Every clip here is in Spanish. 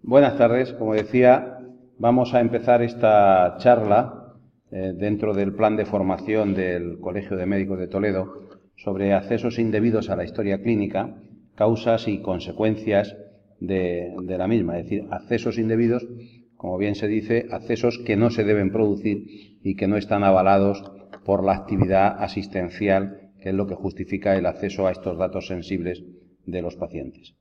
Buenas tardes. Como decía, vamos a empezar esta charla dentro del plan de formación del Colegio de Médicos de Toledo sobre accesos indebidos a la historia clínica, causas y consecuencias de la misma. Es decir, accesos indebidos, como bien se dice, accesos que no se deben producir y que no están avalados por la actividad asistencial, que es lo que justifica el acceso a estos datos sensibles de los pacientes.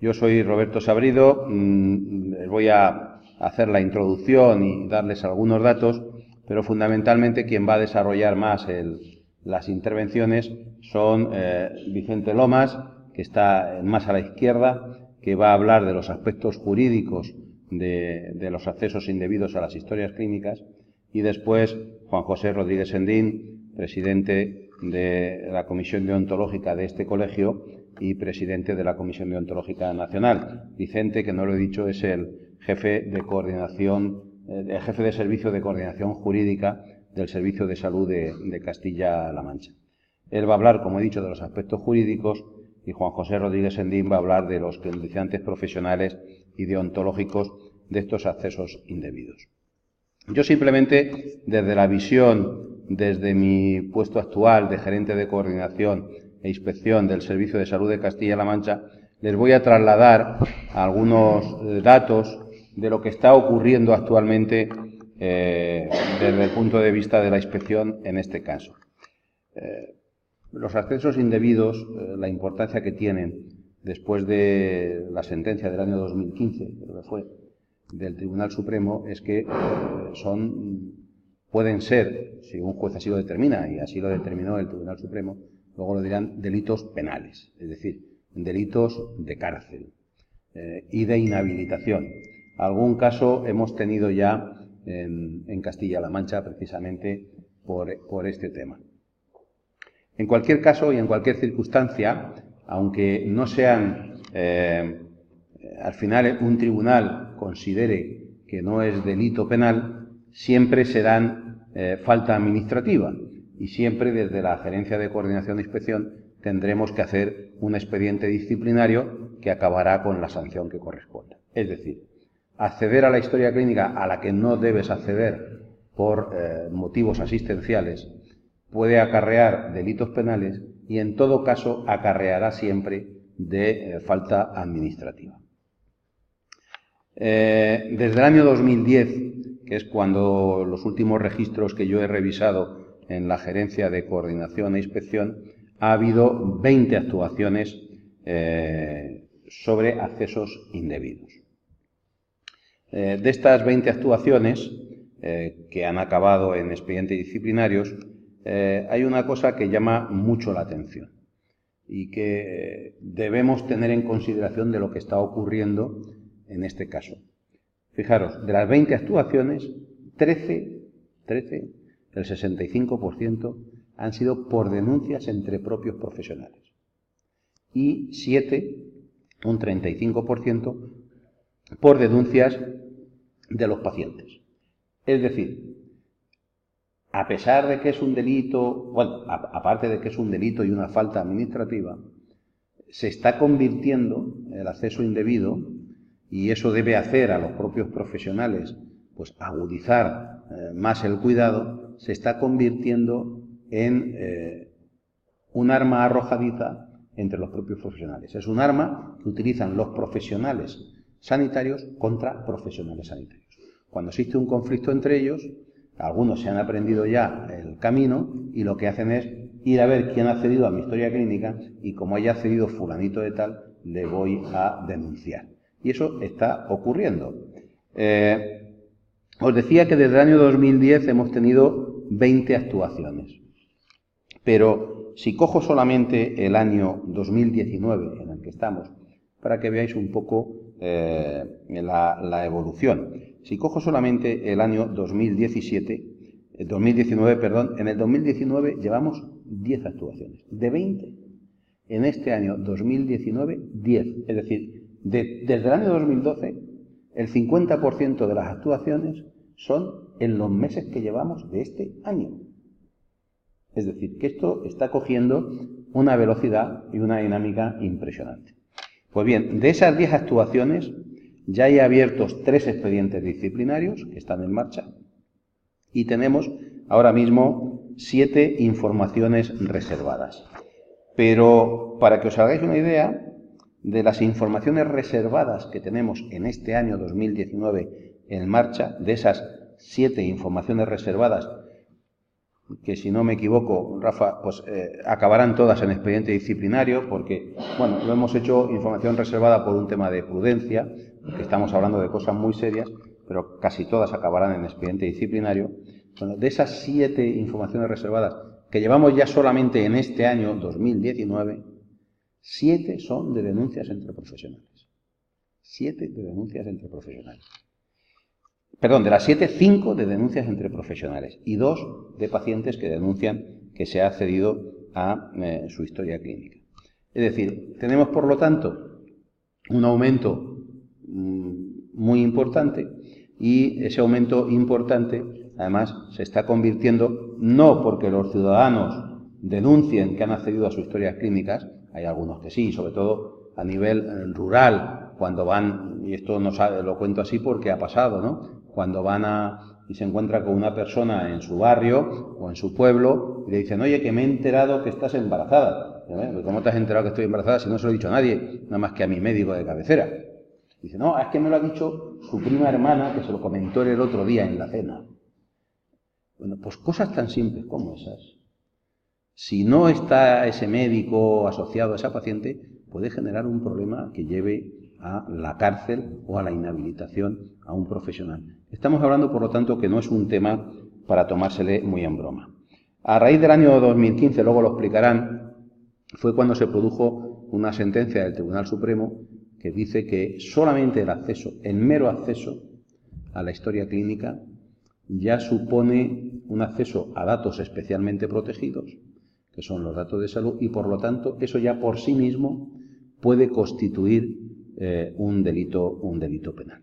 Yo soy Roberto Sabrido, les voy a hacer la introducción y darles algunos datos, pero fundamentalmente quien va a desarrollar más las intervenciones son Vicente Lomas, que está más a la izquierda, que va a hablar de los aspectos jurídicos de los accesos indebidos a las historias clínicas, y después Juan José Rodríguez Sendín, presidente de la Comisión Deontológica de este colegio y presidente de la Comisión Deontológica Nacional. Vicente, que no lo he dicho, es el jefe de coordinación, el jefe de servicio de coordinación jurídica del Servicio de Salud de Castilla-La Mancha. Él va a hablar, como he dicho, de los aspectos jurídicos, y Juan José Rodríguez Sendín va a hablar de los condicionantes profesionales y deontológicos de estos accesos indebidos. Yo simplemente, desde la visión, desde mi puesto actual de gerente de coordinación e inspección del Servicio de Salud de Castilla-La Mancha, les voy a trasladar algunos datos de lo que está ocurriendo actualmente desde el punto de vista de la inspección en este caso. Los accesos indebidos, la importancia que tienen después de la sentencia del año 2015, creo que fue, del Tribunal Supremo, es que pueden ser, si un juez así lo determina, y así lo determinó el Tribunal Supremo, luego lo dirán, delitos penales, es decir, delitos de cárcel y de inhabilitación. Algún caso hemos tenido ya en Castilla-La Mancha precisamente por este tema. En cualquier caso y en cualquier circunstancia, aunque no sean, al final un tribunal considere que no es delito penal, siempre serán falta administrativa, y siempre desde la Gerencia de Coordinación e Inspección tendremos que hacer un expediente disciplinario que acabará con la sanción que corresponda. Es decir, acceder a la historia clínica a la que no debes acceder por motivos asistenciales puede acarrear delitos penales y en todo caso acarreará siempre de falta administrativa. Desde el año 2010, que es cuando los últimos registros que yo he revisado en la Gerencia de Coordinación e Inspección, ha habido 20 actuaciones sobre accesos indebidos. De estas 20 actuaciones, que han acabado en expedientes disciplinarios, hay una cosa que llama mucho la atención y que debemos tener en consideración de lo que está ocurriendo en este caso. Fijaros, de las 20 actuaciones, 13, el 65%, han sido por denuncias entre propios profesionales y 7, un 35%, por denuncias de los pacientes. Es decir, a pesar de que es un delito, bueno, aparte de que es un delito y una falta administrativa, se está convirtiendo el acceso indebido, y eso debe hacer a los propios profesionales pues agudizar más el cuidado, se está convirtiendo en un arma arrojadiza entre los propios profesionales. Es un arma que utilizan los profesionales sanitarios contra profesionales sanitarios. Cuando existe un conflicto entre ellos, algunos se han aprendido ya el camino y lo que hacen es ir a ver quién ha accedido a mi historia clínica, y como haya accedido fulanito de tal, le voy a denunciar. Y eso está ocurriendo. Os decía que desde el año 2010 hemos tenido 20 actuaciones. Pero si cojo solamente el año 2019 en el que estamos, para que veáis un poco la evolución. Si cojo solamente el año 2019, en el 2019 llevamos 10 actuaciones. De 20, en este año 2019, 10. Es decir, desde el año 2012, el 50% de las actuaciones son en los meses que llevamos de este año. Es decir, que esto está cogiendo una velocidad y una dinámica impresionante. Pues bien, de esas 10 actuaciones ya hay abiertos 3 expedientes disciplinarios que están en marcha y tenemos ahora mismo 7 informaciones reservadas. Pero para que os hagáis una idea, de las informaciones reservadas que tenemos en este año 2019 en marcha, de esas 7 informaciones reservadas, que si no me equivoco, Rafa, pues acabarán todas en expediente disciplinario, porque, bueno, lo hemos hecho información reservada por un tema de prudencia, porque estamos hablando de cosas muy serias, pero casi todas acabarán en expediente disciplinario. Bueno, de esas 7 informaciones reservadas que llevamos ya solamente en este año 2019, 7 son de denuncias entre profesionales. 7 de denuncias entre profesionales. Perdón, de las 7, 5 de denuncias entre profesionales y 2 de pacientes que denuncian que se ha accedido a su historia clínica. Es decir, tenemos por lo tanto un aumento muy importante y ese aumento importante además se está convirtiendo no porque los ciudadanos denuncien que han accedido a sus historias clínicas, hay algunos que sí, sobre todo a nivel rural, cuando van, y esto no sabe, lo cuento así porque ha pasado, ¿no? Cuando van y se encuentra con una persona en su barrio o en su pueblo y le dicen, oye, que me he enterado que estás embarazada. ¿Cómo te has enterado que estoy embarazada si no se lo he dicho a nadie, nada más que a mi médico de cabecera? Dice, no, es que me lo ha dicho su prima hermana que se lo comentó el otro día en la cena. Bueno, pues cosas tan simples como esas. Si no está ese médico asociado a esa paciente, puede generar un problema que lleve a la cárcel o a la inhabilitación a un profesional. Estamos hablando, por lo tanto, que no es un tema para tomársele muy en broma. A raíz del año 2015, luego lo explicarán, fue cuando se produjo una sentencia del Tribunal Supremo que dice que solamente el acceso, el mero acceso a la historia clínica ya supone un acceso a datos especialmente protegidos, que son los datos de salud, y por lo tanto eso ya por sí mismo puede constituir un delito penal.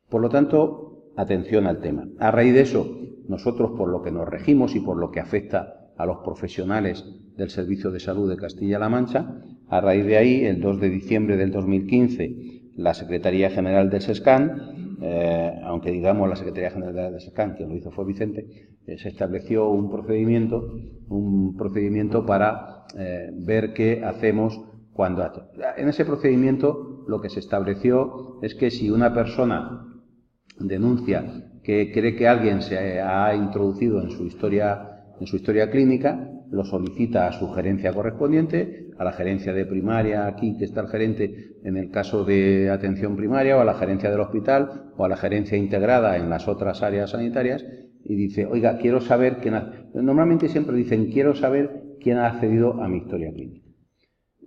Por lo tanto, atención al tema. A raíz de eso, nosotros por lo que nos regimos y por lo que afecta a los profesionales del Servicio de Salud de Castilla-La Mancha, a raíz de ahí, el 2 de diciembre del 2015, la Secretaría General del SESCAN, aunque digamos la Secretaría General del SESCAN, quien lo hizo fue Vicente, se estableció un procedimiento para ver qué hacemos cuando... En ese procedimiento lo que se estableció es que si una persona denuncia que cree que alguien se ha introducido en su historia clínica, lo solicita a su gerencia correspondiente, a la gerencia de primaria, aquí que está el gerente en el caso de atención primaria, o a la gerencia del hospital, o a la gerencia integrada en las otras áreas sanitarias, y dice, oiga, quiero saber quién ha... Normalmente siempre dicen, quiero saber quién ha accedido a mi historia clínica.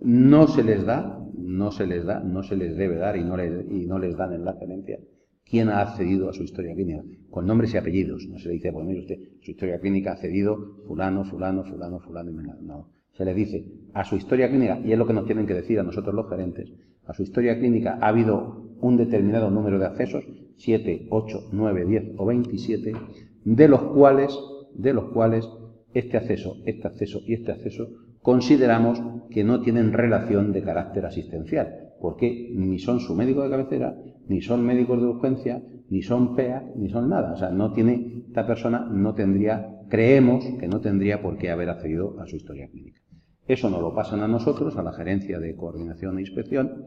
No se les debe dar y no les dan en la gerencia quién ha accedido a su historia clínica, con nombres y apellidos. No se le dice, pues mire usted, su historia clínica ha accedido fulano, fulano, fulano, fulano, y no. Se le dice a su historia clínica, y es lo que nos tienen que decir a nosotros los gerentes, a su historia clínica ha habido un determinado número de accesos, 7, 8, 9, 10 o 27, de los cuales este acceso y este acceso consideramos que no tienen relación de carácter asistencial, porque ni son su médico de cabecera, ni son médicos de urgencia, ni son PEAC, ni son nada. O sea, esta persona creemos que no tendría por qué haber accedido a su historia clínica. Eso nos lo pasan a nosotros, a la gerencia de coordinación e inspección,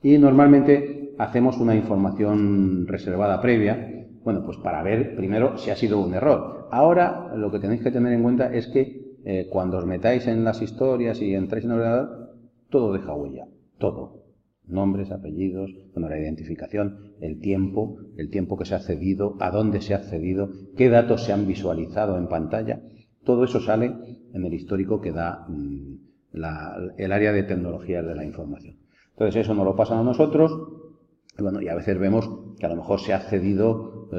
y normalmente hacemos una información reservada previa, bueno, pues para ver primero si ha sido un error. Ahora lo que tenéis que tener en cuenta es que cuando os metáis en las historias y entráis en el ordenador, todo deja huella, todo. Nombres, apellidos, bueno, la identificación, el tiempo que se ha accedido, a dónde se ha accedido, qué datos se han visualizado en pantalla, todo eso sale en el histórico que da el área de tecnología de la información. Entonces eso nos lo pasan a nosotros, y bueno, y a veces vemos que a lo mejor se ha accedido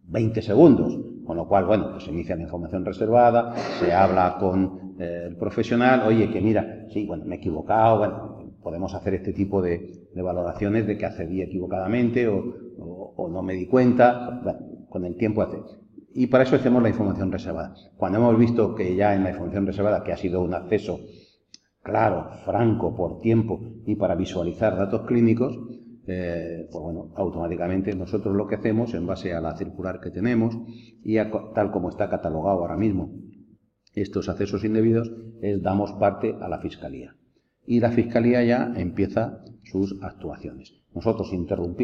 20 segundos, con lo cual, bueno, pues se inicia la información reservada, se habla con el profesional, oye, que mira, sí, bueno, me he equivocado, bueno, podemos hacer este tipo de valoraciones de que accedí equivocadamente o no me di cuenta, bueno, con el tiempo hace. Y para eso hacemos la información reservada. Cuando hemos visto que ya en la información reservada, que ha sido un acceso claro, franco, por tiempo y para visualizar datos clínicos, pues bueno, automáticamente nosotros lo que hacemos en base a la circular que tenemos y tal como está catalogado ahora mismo estos accesos indebidos, es damos parte a la Fiscalía. Y la Fiscalía ya empieza sus actuaciones. Nosotros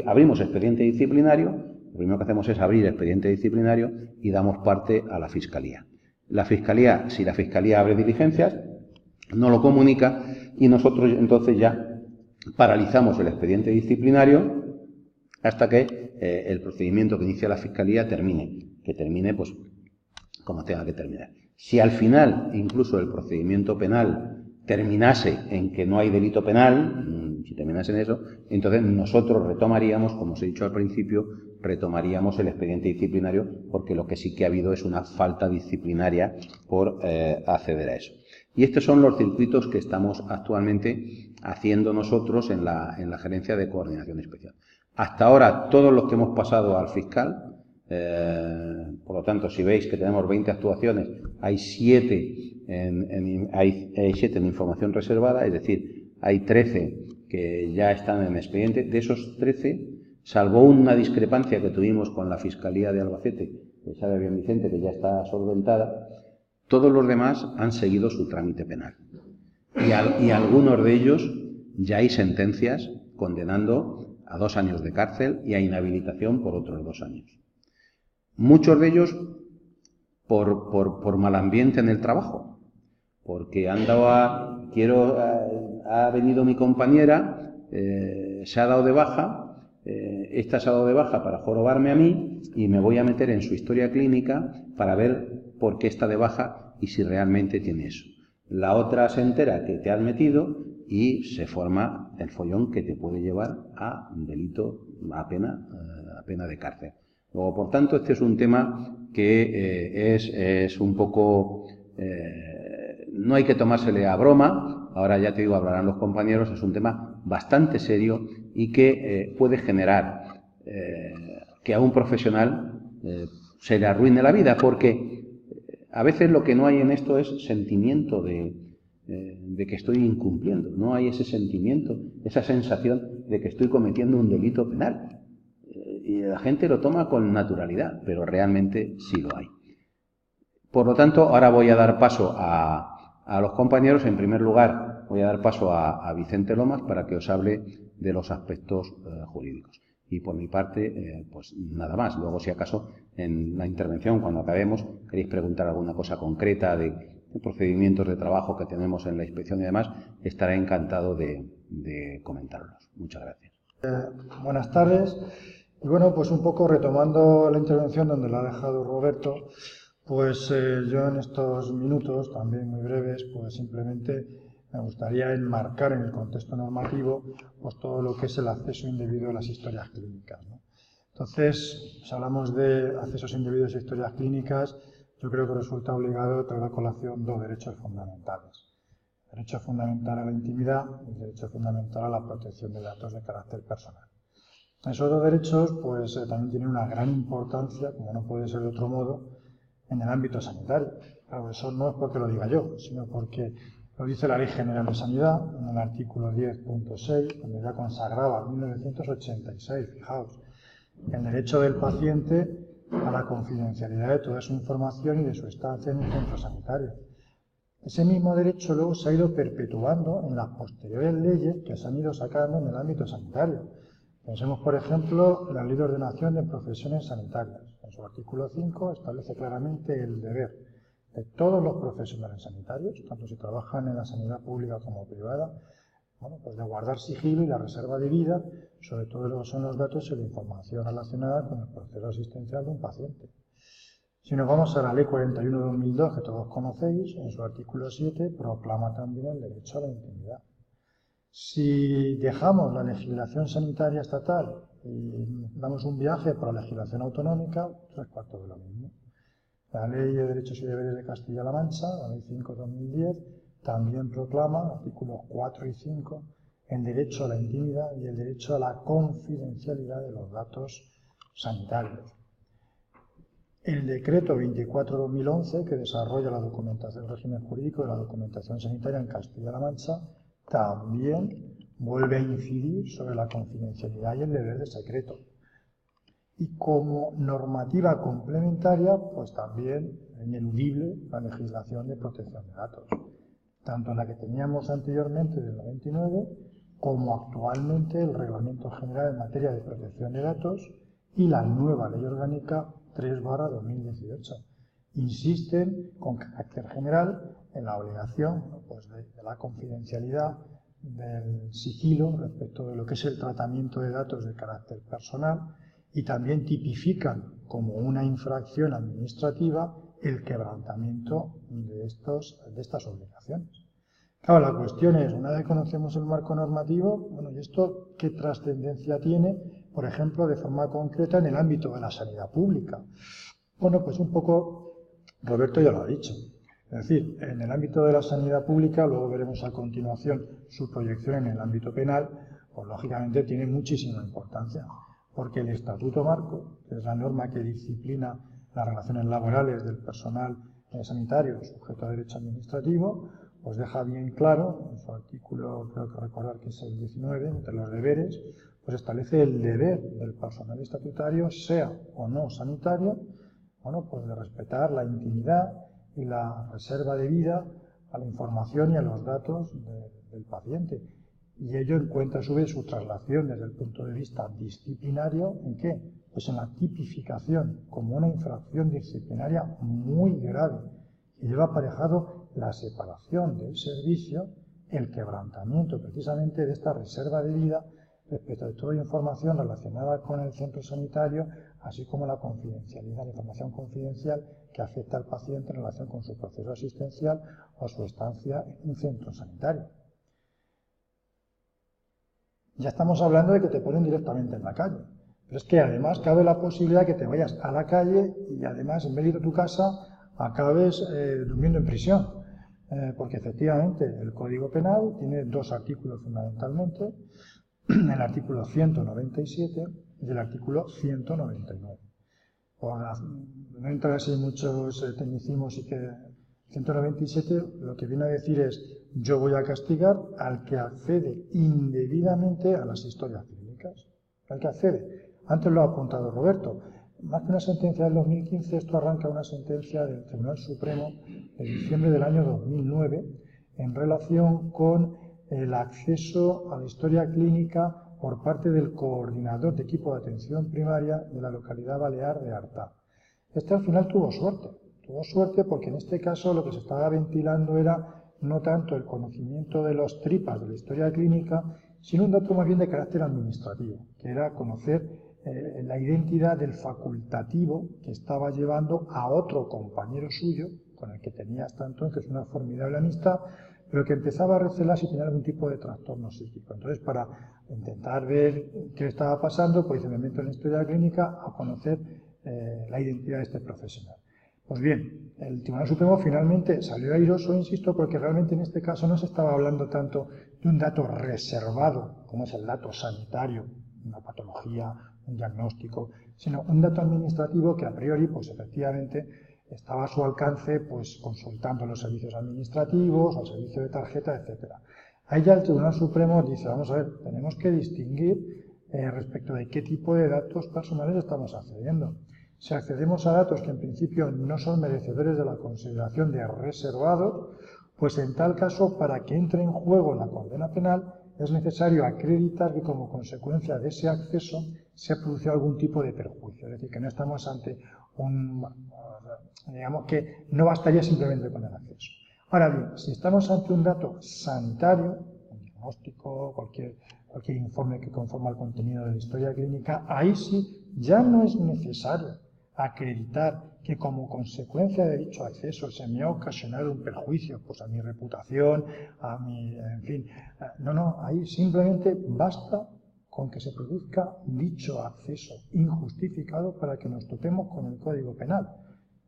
abrimos expediente disciplinario, lo primero que hacemos es abrir expediente disciplinario y damos parte a la Fiscalía. La Fiscalía, si la Fiscalía abre diligencias, no lo comunica y nosotros entonces ya paralizamos el expediente disciplinario hasta que el procedimiento que inicia la Fiscalía que termine pues como tenga que terminar. Si al final incluso el procedimiento penal terminase en que no hay delito penal, si terminase en eso, entonces nosotros retomaríamos, como os he dicho al principio, retomaríamos el expediente disciplinario porque lo que sí que ha habido es una falta disciplinaria por acceder a eso. Y estos son los circuitos que estamos actualmente haciendo nosotros en la Gerencia de Coordinación Especial. Hasta ahora, todos los que hemos pasado al fiscal, por lo tanto, si veis que tenemos 20 actuaciones, hay 7 en información reservada, es decir, hay 13 que ya están en expediente. De esos 13, salvo una discrepancia que tuvimos con la Fiscalía de Albacete, que sabe bien Vicente, que ya está solventada, todos los demás han seguido su trámite penal. Y algunos de ellos ya hay sentencias condenando a 2 años de cárcel y a inhabilitación por otros 2 años. Muchos de ellos por mal ambiente en el trabajo, porque ha venido mi compañera, se ha dado de baja, esta se ha dado de baja para jorobarme a mí y me voy a meter en su historia clínica para ver por qué está de baja y si realmente tiene eso. La otra se entera que te has metido y se forma el follón que te puede llevar a un delito, a pena de cárcel. Luego, por tanto, este es un tema que es un poco... no hay que tomársele a broma, ahora ya te digo, hablarán los compañeros, es un tema bastante serio y que puede generar que a un profesional se le arruine la vida, porque a veces lo que no hay en esto es sentimiento de que estoy incumpliendo, no hay ese sentimiento, esa sensación de que estoy cometiendo un delito penal. Y la gente lo toma con naturalidad, pero realmente sí lo hay. Por lo tanto, ahora voy a dar paso a los compañeros. En primer lugar, voy a dar paso a Vicente Lomas para que os hable de los aspectos jurídicos. Y por mi parte, pues nada más. Luego, si acaso, en la intervención, cuando acabemos, queréis preguntar alguna cosa concreta de procedimientos de trabajo que tenemos en la inspección y demás, estaré encantado de comentarlos. Muchas gracias. Buenas tardes. Y bueno, pues un poco retomando la intervención donde la ha dejado Roberto, pues yo en estos minutos, también muy breves, pues simplemente me gustaría enmarcar en el contexto normativo pues todo lo que es el acceso indebido a las historias clínicas, ¿no? Entonces, si hablamos de accesos indebidos a historias clínicas, yo creo que resulta obligado traer a colación 2 derechos fundamentales. El derecho fundamental a la intimidad y el derecho fundamental a la protección de datos de carácter personal. Esos 2 derechos pues también tienen una gran importancia, como no puede ser de otro modo, en el ámbito sanitario. Claro, eso no es porque lo diga yo, sino porque lo dice la Ley General de Sanidad, en el artículo 10.6, donde ya consagraba en 1986, fijaos, el derecho del paciente a la confidencialidad de toda su información y de su estancia en un centro sanitario. Ese mismo derecho luego se ha ido perpetuando en las posteriores leyes que se han ido sacando en el ámbito sanitario. Pensemos, por ejemplo, en la Ley de Ordenación de Profesiones Sanitarias. En su artículo 5 establece claramente el deber de todos los profesionales sanitarios, tanto si trabajan en la sanidad pública como privada, bueno, pues de guardar sigilo y la reserva de vida, sobre todo lo que son los datos y la información relacionada con el proceso asistencial de un paciente. Si nos vamos a la Ley 41/2002, que todos conocéis, en su artículo 7 proclama también el derecho a la intimidad. Si dejamos la legislación sanitaria estatal y damos un viaje por la legislación autonómica, 3/4 de lo mismo. La Ley de Derechos y Deberes de Castilla-La Mancha, la Ley 5/2010, también proclama, artículos 4 y 5, el derecho a la intimidad y el derecho a la confidencialidad de los datos sanitarios. el decreto 24/2011, que desarrolla la documentación del régimen jurídico de la documentación sanitaria en Castilla-La Mancha, también vuelve a incidir sobre la confidencialidad y el deber de secreto. Y como normativa complementaria, pues también ineludible la legislación de protección de datos, tanto la que teníamos anteriormente del 99 como actualmente el Reglamento General en materia de protección de datos y la nueva Ley Orgánica 3/2018. Insisten con carácter general en la obligación pues, de la confidencialidad, del sigilo respecto de lo que es el tratamiento de datos de carácter personal, y también tipifican como una infracción administrativa el quebrantamiento de estas obligaciones. Claro, la cuestión es, una vez conocemos el marco normativo, bueno, ¿y esto qué trascendencia tiene, por ejemplo, de forma concreta en el ámbito de la sanidad pública? Bueno, pues un poco, Roberto ya lo ha dicho. Es decir, en el ámbito de la sanidad pública, luego veremos a continuación su proyección en el ámbito penal, pues lógicamente tiene muchísima importancia, porque el Estatuto Marco, que es la norma que disciplina las relaciones laborales del personal sanitario sujeto a derecho administrativo, pues deja bien claro, en su artículo, creo que recordar que es el 19, entre los deberes, pues establece el deber del personal estatutario, sea o no sanitario, bueno, pues de respetar la intimidad y la reserva de vida a la información y a los datos del paciente. Y ello encuentra a su vez su traslación desde el punto de vista disciplinario, ¿en qué? Pues en la tipificación como una infracción disciplinaria muy grave, que lleva aparejado la separación del servicio, el quebrantamiento precisamente de esta reserva de vida respecto de toda información relacionada con el centro sanitario, así como la confidencialidad, la información confidencial que afecta al paciente en relación con su proceso asistencial o su estancia en un centro sanitario. Ya estamos hablando de que te ponen directamente en la calle. Pero es que además cabe la posibilidad de que te vayas a la calle y además en vez de ir a tu casa acabes durmiendo en prisión. Porque efectivamente el Código Penal tiene dos artículos fundamentalmente, el artículo 197 y el artículo 199. Por no entrar así en muchos tecnicismos y que 197 lo que viene a decir es: yo voy a castigar al que accede indebidamente a las historias clínicas. Al que accede. Antes lo ha apuntado Roberto. Más que una sentencia del 2015, esto arranca una sentencia del Tribunal Supremo de diciembre del año 2009 en relación con el acceso a la historia clínica por parte del coordinador de equipo de atención primaria de la localidad balear de Artà. Este al final tuvo suerte porque en este caso lo que se estaba ventilando era no tanto el conocimiento de los tripas de la historia clínica, sino un dato más bien de carácter administrativo, que era conocer la identidad del facultativo que estaba llevando a otro compañero suyo, con el que tenía hasta entonces una formidable amistad, pero que empezaba a recelar si tenía algún tipo de trastorno psíquico. Entonces, para intentar ver qué estaba pasando, pues me meto en la historia clínica a conocer la identidad de este profesional. Pues bien, el Tribunal Supremo finalmente salió airoso, insisto, porque realmente en este caso no se estaba hablando tanto de un dato reservado, como es el dato sanitario, una patología, un diagnóstico, sino un dato administrativo que a priori, pues efectivamente, estaba a su alcance, pues consultando los servicios administrativos, al servicio de tarjeta, etc. Ahí ya el Tribunal Supremo dice: vamos a ver, tenemos que distinguir respecto de qué tipo de datos personales estamos accediendo. Si accedemos a datos que en principio no son merecedores de la consideración de reservados, pues en tal caso, para que entre en juego la condena penal, es necesario acreditar que como consecuencia de ese acceso se ha producido algún tipo de perjuicio. Es decir, que no estamos ante digamos que no bastaría simplemente con el acceso. Ahora bien, si estamos ante un dato sanitario, un diagnóstico, cualquier informe que conforma el contenido de la historia clínica, ahí sí ya no es necesario acreditar que como consecuencia de dicho acceso se me ha ocasionado un perjuicio, pues a mi reputación, a mi, en fin, no, ahí simplemente basta con que se produzca dicho acceso injustificado para que nos topemos con el Código Penal.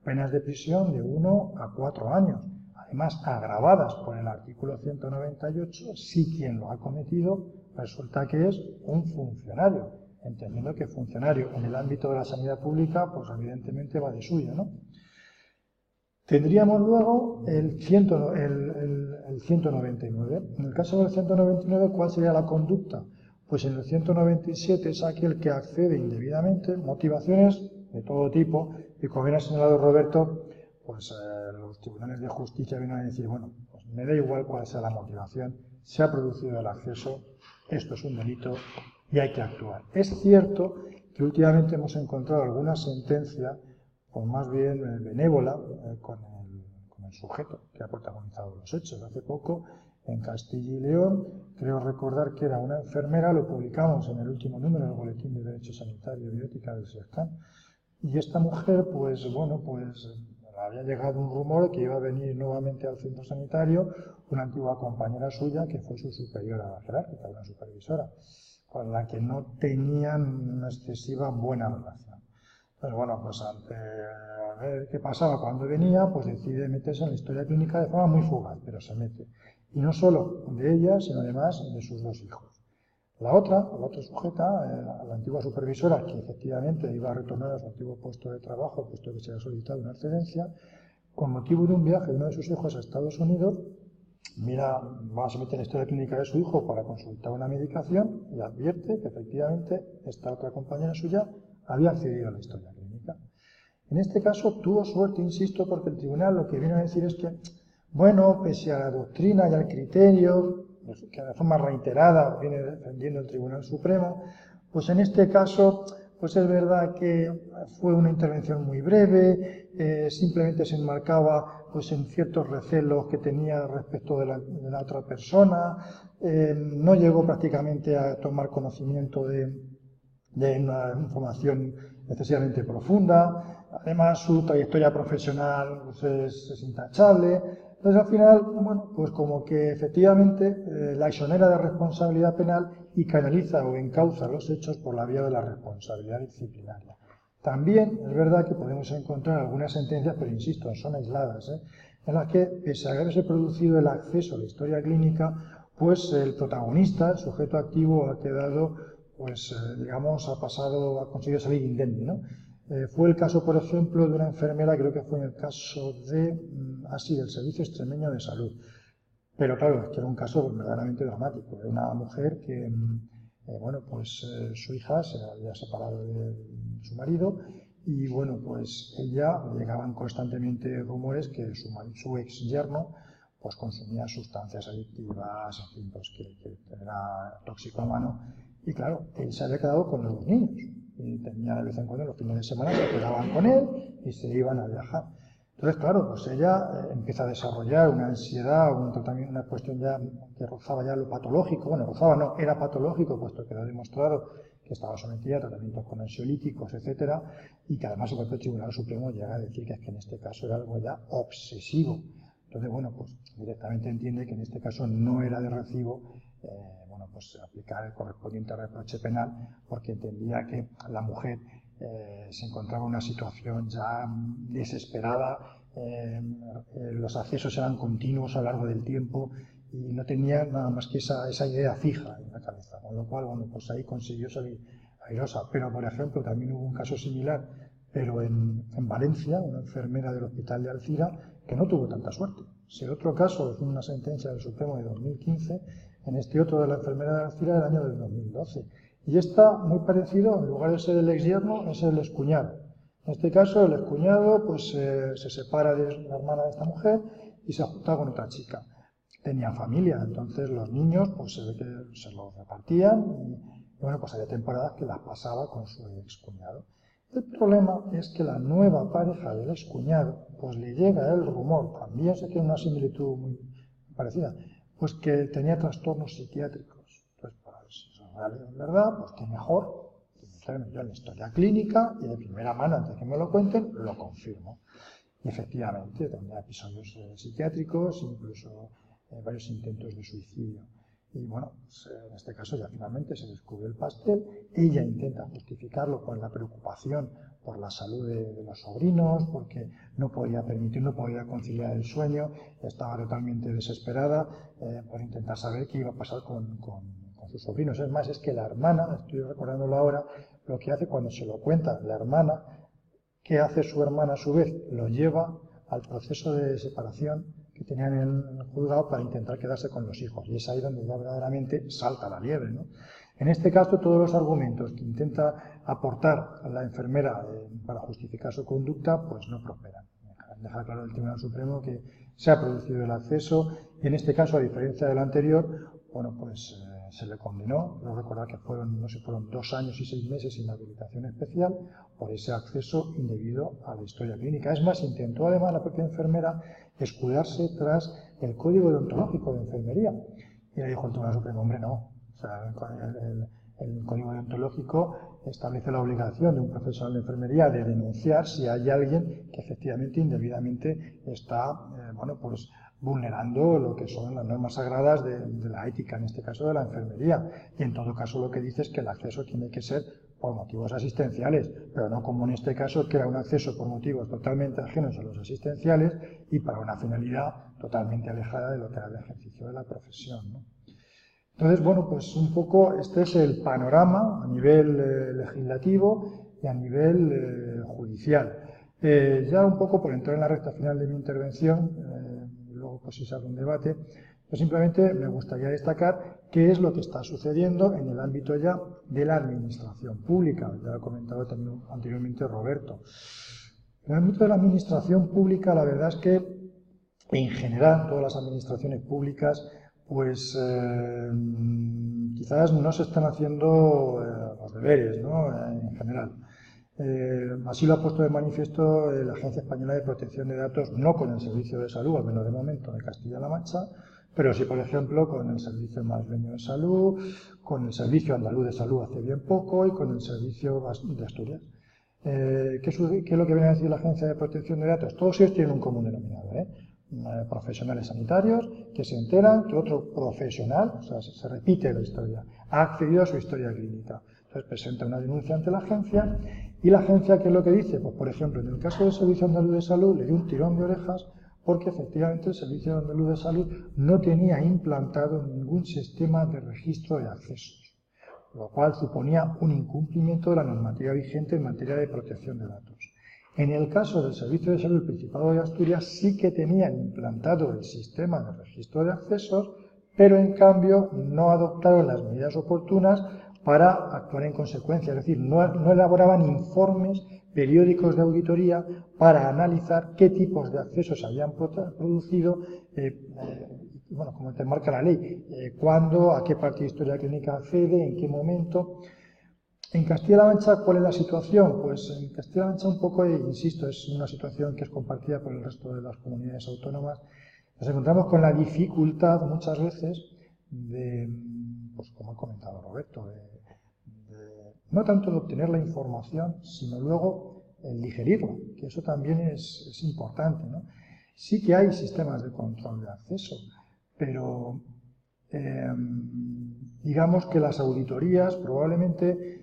Penas de prisión de 1 a 4 años, además agravadas por el artículo 198 si quien lo ha cometido resulta que es un funcionario. entendiendo que funcionario en el ámbito de la sanidad pública, pues evidentemente va de suyo, ¿no? Tendríamos luego el 199. En el caso del 199, ¿cuál sería la conducta? Pues en el 197 es aquel que accede indebidamente, motivaciones de todo tipo, y como bien ha señalado Roberto, pues los tribunales de justicia vienen a decir, bueno, pues me da igual cuál sea la motivación, se ha producido el acceso, esto es un delito y hay que actuar. Es cierto que últimamente hemos encontrado alguna sentencia, pues más bien benévola, con el sujeto que ha protagonizado los hechos. Hace poco, en Castilla y León, creo recordar que era una enfermera, lo publicamos en el último número del Boletín de Derecho Sanitario y Bioética del SESCAN, y esta mujer, pues bueno, pues había llegado un rumor de que iba a venir nuevamente al centro sanitario una antigua compañera suya que fue su superiora jerárquica, una supervisora, con la que no tenían una excesiva buena relación. Entonces, bueno, pues ante a ver qué pasaba cuando venía, pues decide meterse en la historia clínica de forma muy fugaz, pero se mete. Y no solo de ella, sino además de sus dos hijos. La otra sujeta, la antigua supervisora, que efectivamente iba a retornar a su antiguo puesto de trabajo, puesto que se había solicitado una excedencia, con motivo de un viaje de uno de sus hijos a Estados Unidos, se mete en la historia clínica de su hijo para consultar una medicación y advierte que efectivamente esta otra compañera suya había accedido a la historia clínica. En este caso tuvo suerte, insisto, porque el tribunal lo que viene a decir es que, bueno, pese a la doctrina y al criterio, que de forma reiterada viene defendiendo el Tribunal Supremo, pues en este caso, pues es verdad que fue una intervención muy breve, simplemente se enmarcaba pues en ciertos recelos que tenía respecto de la otra persona, no llegó prácticamente a tomar conocimiento de una información excesivamente profunda. Además, su trayectoria profesional pues, es intachable. Entonces, al final, bueno, pues como que efectivamente la exonera de responsabilidad penal y canaliza o encauza los hechos por la vía de la responsabilidad disciplinaria. También es verdad que podemos encontrar algunas sentencias, pero insisto, son aisladas, en las que, pese a haberse producido el acceso a la historia clínica, pues el protagonista, el sujeto activo, ha quedado, pues digamos, ha conseguido salir indemne, ¿no? Fue el caso, por ejemplo, de una enfermera, creo que fue en el caso del Servicio Extremeño de Salud. Pero claro, es que era un caso verdaderamente dramático. Era una mujer que, su hija se había separado de su marido y, bueno, pues ella, llegaban constantemente rumores que su ex yerno pues consumía sustancias adictivas, en fin, pues que era toxicómano. Y claro, él se había quedado con los dos niños. Y tenía de vez en cuando, los fines de semana, se quedaban con él y se iban a viajar. Entonces, claro, pues ella empieza a desarrollar una ansiedad, un tratamiento, una cuestión ya que rozaba ya lo patológico. Bueno, rozaba no, era patológico, puesto que lo ha demostrado que estaba sometida a tratamientos con ansiolíticos, etcétera, y que además el propio Tribunal Supremo llega a decir que es que en este caso era algo ya obsesivo. Entonces, bueno, pues directamente entiende que en este caso no era de recibo aplicar el correspondiente reproche penal, porque entendía que la mujer se encontraba en una situación ya desesperada, los accesos eran continuos a lo largo del tiempo y no tenía nada más que esa idea fija en la cabeza, con lo cual, bueno, pues ahí consiguió salir airosa. Pero, por ejemplo, también hubo un caso similar, pero en Valencia, una enfermera del Hospital de Alcira, que no tuvo tanta suerte. Si el otro caso es una sentencia del Supremo de 2015, en este otro de la enfermera de Alcira del año del 2012. Y esta, muy parecido, en lugar de ser el exyerno, es el excuñado. En este caso, el excuñado pues, se separa de la hermana de esta mujer y se junta con otra chica. Tenían familia, entonces los niños pues se ve que se los repartían y bueno, pues había temporadas que las pasaba con su excuñado. El problema es que la nueva pareja del excuñado, pues le llega el rumor, también sé que es una similitud muy parecida, pues que tenía trastornos psiquiátricos. Entonces, pues, es verdad, pues que mejor meterme yo en la historia clínica y de primera mano, antes de que me lo cuenten, lo confirmo. Y efectivamente, tenía episodios psiquiátricos, incluso varios intentos de suicidio. Y bueno, pues, en este caso ya finalmente se descubre el pastel. Ella intenta justificarlo con la preocupación por la salud de los sobrinos, porque no podía conciliar el sueño, estaba totalmente desesperada por intentar saber qué iba a pasar con sus sobrinos. Es más, es que la hermana, estoy recordándolo ahora, lo que hace cuando se lo cuenta la hermana, ¿qué hace su hermana a su vez? Lo lleva al proceso de separación que tenían en el juzgado para intentar quedarse con los hijos. Y es ahí donde ya verdaderamente salta la liebre, ¿no? En este caso, todos los argumentos que intenta aportar a la enfermera para justificar su conducta, pues no prosperan. Deja claro el Tribunal Supremo que se ha producido el acceso y en este caso, a diferencia del anterior, bueno, pues se le condenó. Creo recordar que fueron 2 años y 6 meses sin habilitación especial por ese acceso indebido a la historia clínica. Es más, intentó además la propia enfermera escudarse tras el código deontológico de enfermería. Y le dijo el Tribunal Supremo, hombre, no. O sea, el código deontológico establece la obligación de un profesional de enfermería de denunciar si hay alguien que efectivamente indebidamente está, bueno, pues vulnerando lo que son las normas sagradas de la ética, en este caso de la enfermería. Y en todo caso lo que dice es que el acceso tiene que ser por motivos asistenciales, pero no como en este caso, que era un acceso por motivos totalmente ajenos a los asistenciales y para una finalidad totalmente alejada de lo que era el ejercicio de la profesión, ¿no? Entonces, bueno, pues un poco este es el panorama a nivel legislativo y a nivel judicial. Ya un poco por entrar en la recta final de mi intervención, luego pues si se abre un debate, pues simplemente me gustaría destacar qué es lo que está sucediendo en el ámbito ya de la administración pública. Ya lo ha comentado también anteriormente Roberto. En el ámbito de la administración pública, la verdad es que en general todas las administraciones públicas pues quizás no se están haciendo los deberes, ¿no? En general. Así lo ha puesto de manifiesto la Agencia Española de Protección de Datos, no con el Servicio de Salud, al menos de momento, de Castilla-La Mancha, pero sí, por ejemplo, con el Servicio Madrileño de Salud, con el Servicio Andaluz de Salud hace bien poco y con el Servicio de Asturias. ¿Qué es lo que viene a decir la Agencia de Protección de Datos? Todos ellos tienen un común denominador, profesionales sanitarios que se enteran que otro profesional, o sea, se repite la historia, ha accedido a su historia clínica. Entonces presenta una denuncia ante la agencia y la agencia, ¿qué es lo que dice? Pues por ejemplo, en el caso del Servicio Andaluz de Salud le dio un tirón de orejas porque efectivamente el Servicio Andaluz de Salud no tenía implantado ningún sistema de registro de accesos, lo cual suponía un incumplimiento de la normativa vigente en materia de protección de datos. En el caso del Servicio de Salud del Principado de Asturias sí que tenían implantado el sistema de registro de accesos, pero en cambio no adoptaron las medidas oportunas para actuar en consecuencia, es decir, no elaboraban informes periódicos de auditoría para analizar qué tipos de accesos habían producido, bueno, como te marca la ley, cuándo, a qué parte de historia clínica accede, en qué momento. En Castilla-La Mancha, ¿cuál es la situación? Pues en Castilla-La Mancha un poco, insisto, es una situación que es compartida por el resto de las comunidades autónomas. Nos encontramos con la dificultad muchas veces de, pues como ha comentado Roberto, no tanto de obtener la información, sino luego el digerirla, que eso también es importante, ¿no? Sí que hay sistemas de control de acceso, pero digamos que las auditorías probablemente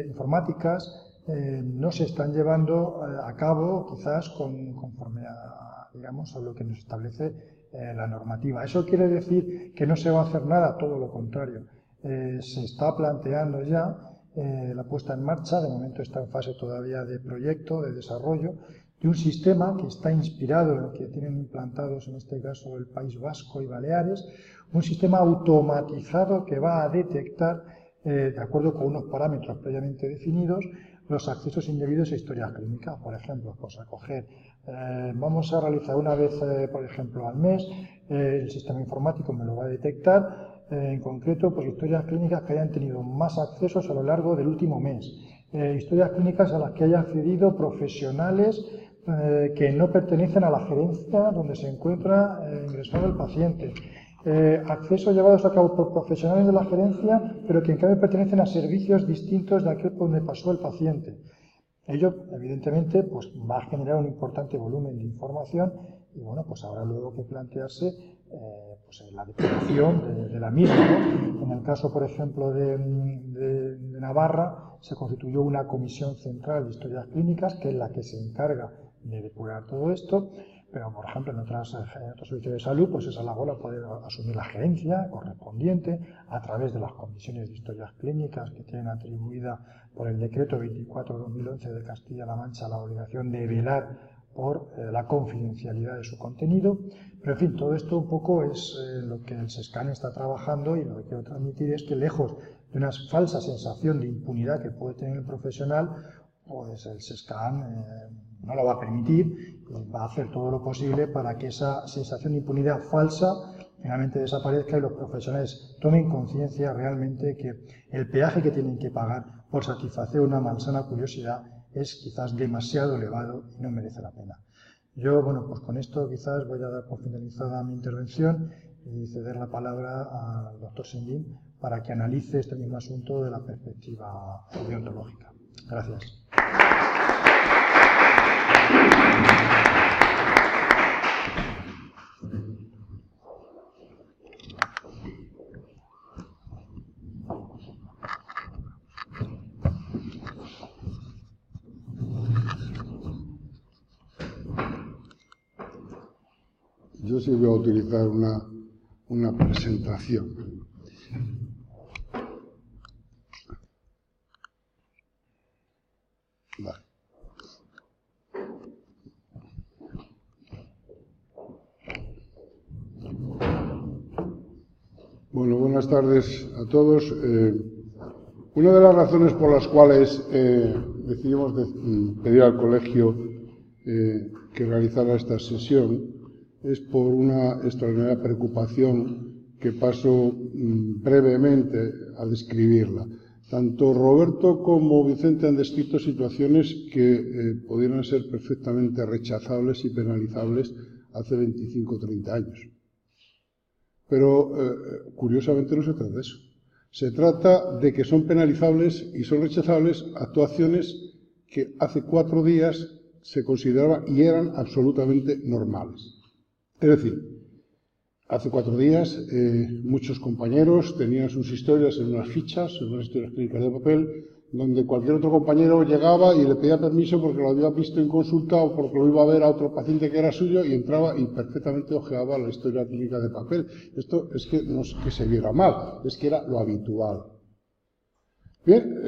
informáticas no se están llevando a cabo quizás conforme a, digamos, a lo que nos establece la normativa. ¿Eso quiere decir que no se va a hacer nada? Todo lo contrario. Se está planteando ya la puesta en marcha, de momento está en fase todavía de proyecto, de desarrollo, de un sistema que está inspirado en el que tienen implantados en este caso el País Vasco y Baleares, un sistema automatizado que va a detectar, de acuerdo con unos parámetros previamente definidos, los accesos indebidos a historias clínicas. Por ejemplo, pues acoger, vamos a realizar una vez, por ejemplo, al mes, el sistema informático me lo va a detectar, en concreto, pues historias clínicas que hayan tenido más accesos a lo largo del último mes, historias clínicas a las que hayan accedido profesionales que no pertenecen a la gerencia donde se encuentra ingresado el paciente, accesos llevados a cabo por profesionales de la gerencia, pero que en cambio pertenecen a servicios distintos de aquel por donde pasó el paciente. Ello, evidentemente, pues va a generar un importante volumen de información y, bueno, pues habrá luego que plantearse pues la depuración de la misma, ¿no? En el caso, por ejemplo, de Navarra, se constituyó una comisión central de historias clínicas, que es la que se encarga de depurar todo esto, pero por ejemplo en otros servicios de salud, pues esa labor la puede asumir la gerencia correspondiente a través de las comisiones de historias clínicas que tienen atribuida por el decreto 24/2011 de Castilla-La Mancha la obligación de velar por la confidencialidad de su contenido. Pero en fin, todo esto un poco es lo que el SESCAN está trabajando, y lo que quiero transmitir es que lejos de una falsa sensación de impunidad que puede tener el profesional, pues el SESCAN no lo va a permitir y va a hacer todo lo posible para que esa sensación de impunidad falsa finalmente desaparezca y los profesionales tomen conciencia realmente que el peaje que tienen que pagar por satisfacer una malsana curiosidad es quizás demasiado elevado y no merece la pena. Yo, bueno, pues con esto quizás voy a dar por finalizada mi intervención y ceder la palabra al doctor Sendín para que analice este mismo asunto de la perspectiva deontológica. Gracias. Yo sí voy a utilizar una presentación. Vale. Bueno, buenas tardes a todos. Una de las razones por las cuales decidimos pedir al colegio que realizara esta sesión es por una extraordinaria preocupación que paso brevemente a describirla. Tanto Roberto como Vicente han descrito situaciones que pudieran ser perfectamente rechazables y penalizables hace 25 o 30 años. Pero, curiosamente, no se trata de eso. Se trata de que son penalizables y son rechazables actuaciones que hace 4 días se consideraban y eran absolutamente normales. Es decir, hace 4 días muchos compañeros tenían sus historias en unas fichas, en unas historias clínicas de papel, donde cualquier otro compañero llegaba y le pedía permiso porque lo había visto en consulta o porque lo iba a ver a otro paciente que era suyo y entraba y perfectamente hojeaba la historia clínica de papel. Esto es que no es que se viera mal, es que era lo habitual. Bien,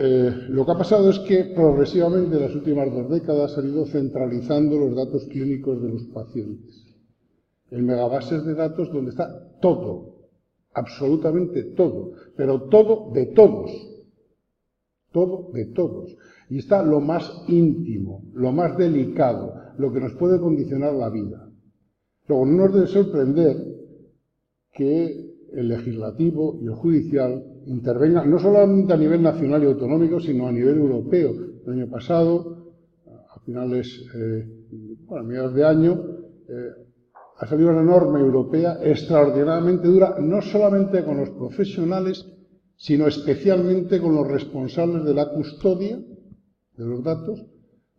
lo que ha pasado es que progresivamente en las últimas 2 décadas han ido centralizando los datos clínicos de los pacientes. El megabases de datos donde está todo, absolutamente todo, pero todo de todos. Todo de todos. Y está lo más íntimo, lo más delicado, lo que nos puede condicionar la vida. Luego, no nos debe sorprender que el legislativo y el judicial intervengan no solamente a nivel nacional y autonómico, sino a nivel europeo. El año pasado, a finales, a mediados de año, ha salido una norma europea extraordinariamente dura, no solamente con los profesionales, sino especialmente con los responsables de la custodia de los datos,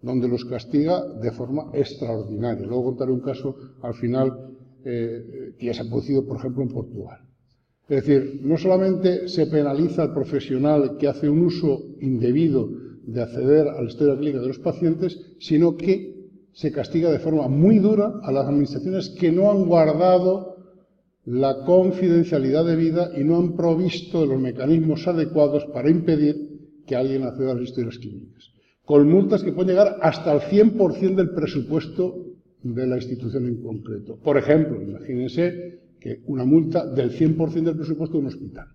donde los castiga de forma extraordinaria. Luego contaré un caso al final que ya se ha producido, por ejemplo, en Portugal. Es decir, no solamente se penaliza al profesional que hace un uso indebido de acceder a la historia clínica de los pacientes, sino que se castiga de forma muy dura a las administraciones que no han guardado la confidencialidad debida y no han provisto de los mecanismos adecuados para impedir que alguien acceda a las historias clínicas, con multas que pueden llegar hasta el 100% del presupuesto de la institución en concreto. Por ejemplo, imagínense que una multa del 100% del presupuesto de un hospital.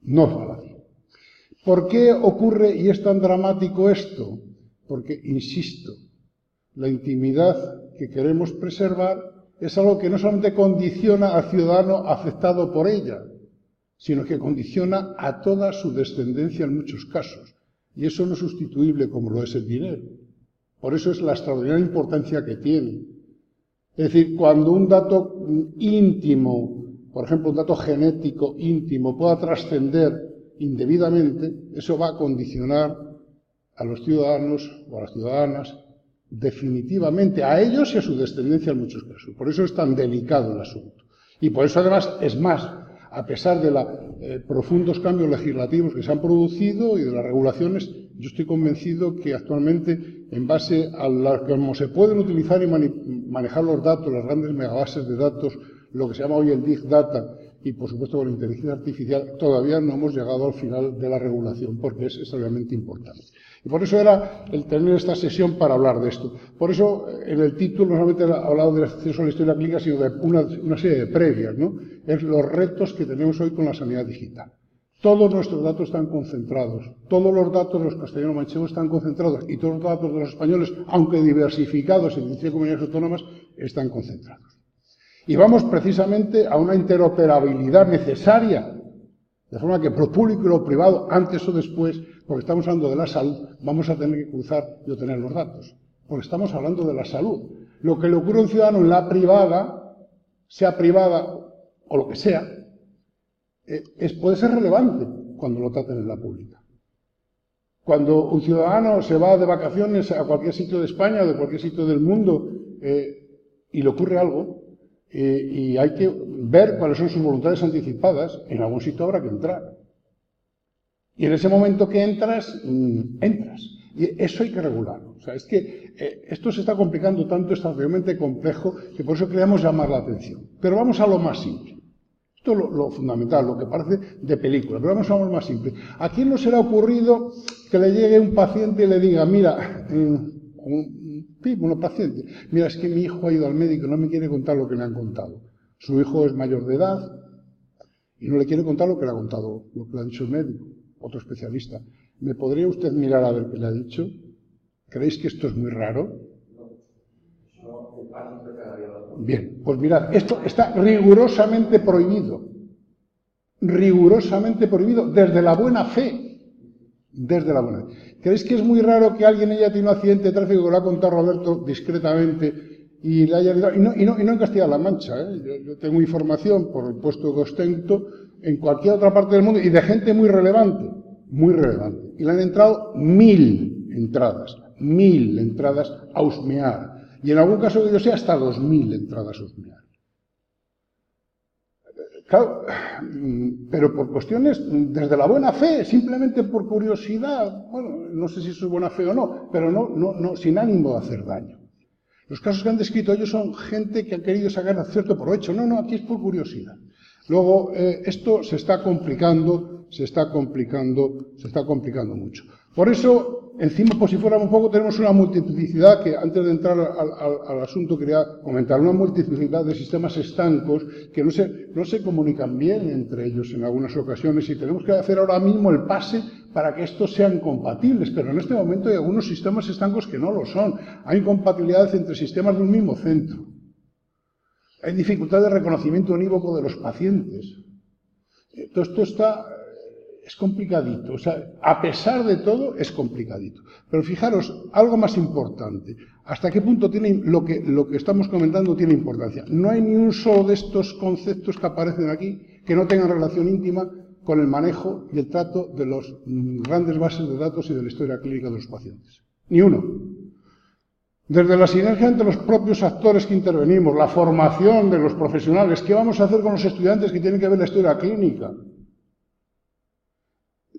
No es fácil. ¿Por qué ocurre y es tan dramático esto? Porque, insisto, la intimidad que queremos preservar es algo que no solamente condiciona al ciudadano afectado por ella, sino que condiciona a toda su descendencia en muchos casos. Y eso no es sustituible como lo es el dinero. Por eso es la extraordinaria importancia que tiene. Es decir, cuando un dato íntimo, por ejemplo, un dato genético íntimo, pueda trascender indebidamente, eso va a condicionar a los ciudadanos o a las ciudadanas definitivamente, a ellos y a su descendencia en muchos casos. Por eso es tan delicado el asunto. Y por eso, además, es más, a pesar de la profundos cambios legislativos que se han producido y de las regulaciones, yo estoy convencido que actualmente, en base a cómo se pueden utilizar y manejar los datos, las grandes megabases de datos, lo que se llama hoy el Big Data, y por supuesto con la inteligencia artificial, todavía no hemos llegado al final de la regulación, porque es extremadamente importante. Y por eso era el tener esta sesión para hablar de esto. Por eso en el título no solamente he hablado del acceso a la historia clínica, sino de una serie de previas, ¿no? Es los retos que tenemos hoy con la sanidad digital. Todos nuestros datos están concentrados, todos los datos de los castellano-manchegos están concentrados y todos los datos de los españoles, aunque diversificados en 17 comunidades autónomas, están concentrados. Y vamos precisamente a una interoperabilidad necesaria, de forma que lo público y lo privado, antes o después, porque estamos hablando de la salud, vamos a tener que cruzar y obtener los datos, porque estamos hablando de la salud. Lo que le ocurre a un ciudadano en la privada, sea privada o lo que sea, puede ser relevante cuando lo traten en la pública. Cuando un ciudadano se va de vacaciones a cualquier sitio de España o de cualquier sitio del mundo y le ocurre algo, y hay que ver cuáles son sus voluntades anticipadas, en algún sitio habrá que entrar. Y en ese momento que entras, entras. Y eso hay que regularlo. O sea, es que esto se está complicando tanto, es realmente complejo, que por eso queríamos llamar la atención. Pero vamos a lo más simple. Esto es lo fundamental, lo que parece de película, pero vamos a lo más simple. ¿A quién no se le ha ocurrido que le llegue un paciente y le diga, mira, un paciente, mira, es que mi hijo ha ido al médico y no me quiere contar lo que le han contado? Su hijo es mayor de edad y no le quiere contar lo que le ha contado, lo que le ha dicho el médico, otro especialista. ¿Me podría usted mirar a ver qué le ha dicho? ¿Creéis que esto es muy raro? Bien, pues mirad, esto está rigurosamente prohibido desde la buena fe. Desde la buena fe. ¿Creéis que es muy raro que alguien haya tenido un accidente de tráfico que lo ha contado Roberto discretamente y le haya y no en Castilla-La Mancha? Yo tengo información por el puesto que ostento en cualquier otra parte del mundo y de gente muy relevante. Y le han entrado 1000 entradas a husmear. Y en algún caso que yo sé, hasta 2000 entradas a husmear. Claro, pero por cuestiones desde la buena fe, simplemente por curiosidad. Bueno, no sé si eso es buena fe o no, pero no sin ánimo de hacer daño. Los casos que han descrito ellos son gente que ha querido sacar cierto provecho. No, aquí es por curiosidad. Luego, esto se está complicando mucho. Por eso, encima, por si fuera un poco, tenemos una multiplicidad que, antes de entrar al asunto, quería comentar, una multiplicidad de sistemas estancos que no se comunican bien entre ellos en algunas ocasiones y tenemos que hacer ahora mismo el pase para que estos sean compatibles, pero en este momento hay algunos sistemas estancos que no lo son. Hay incompatibilidades entre sistemas de un mismo centro. Hay dificultad de reconocimiento unívoco de los pacientes. Todo esto es complicadito, o sea, a pesar de todo, es complicadito. Pero fijaros, algo más importante, ¿hasta qué punto tiene lo que estamos comentando tiene importancia? No hay ni un solo de estos conceptos que aparecen aquí que no tengan relación íntima con el manejo y el trato de las grandes bases de datos y de la historia clínica de los pacientes. Ni uno. Desde la sinergia entre los propios actores que intervenimos, la formación de los profesionales, ¿qué vamos a hacer con los estudiantes que tienen que ver la historia clínica?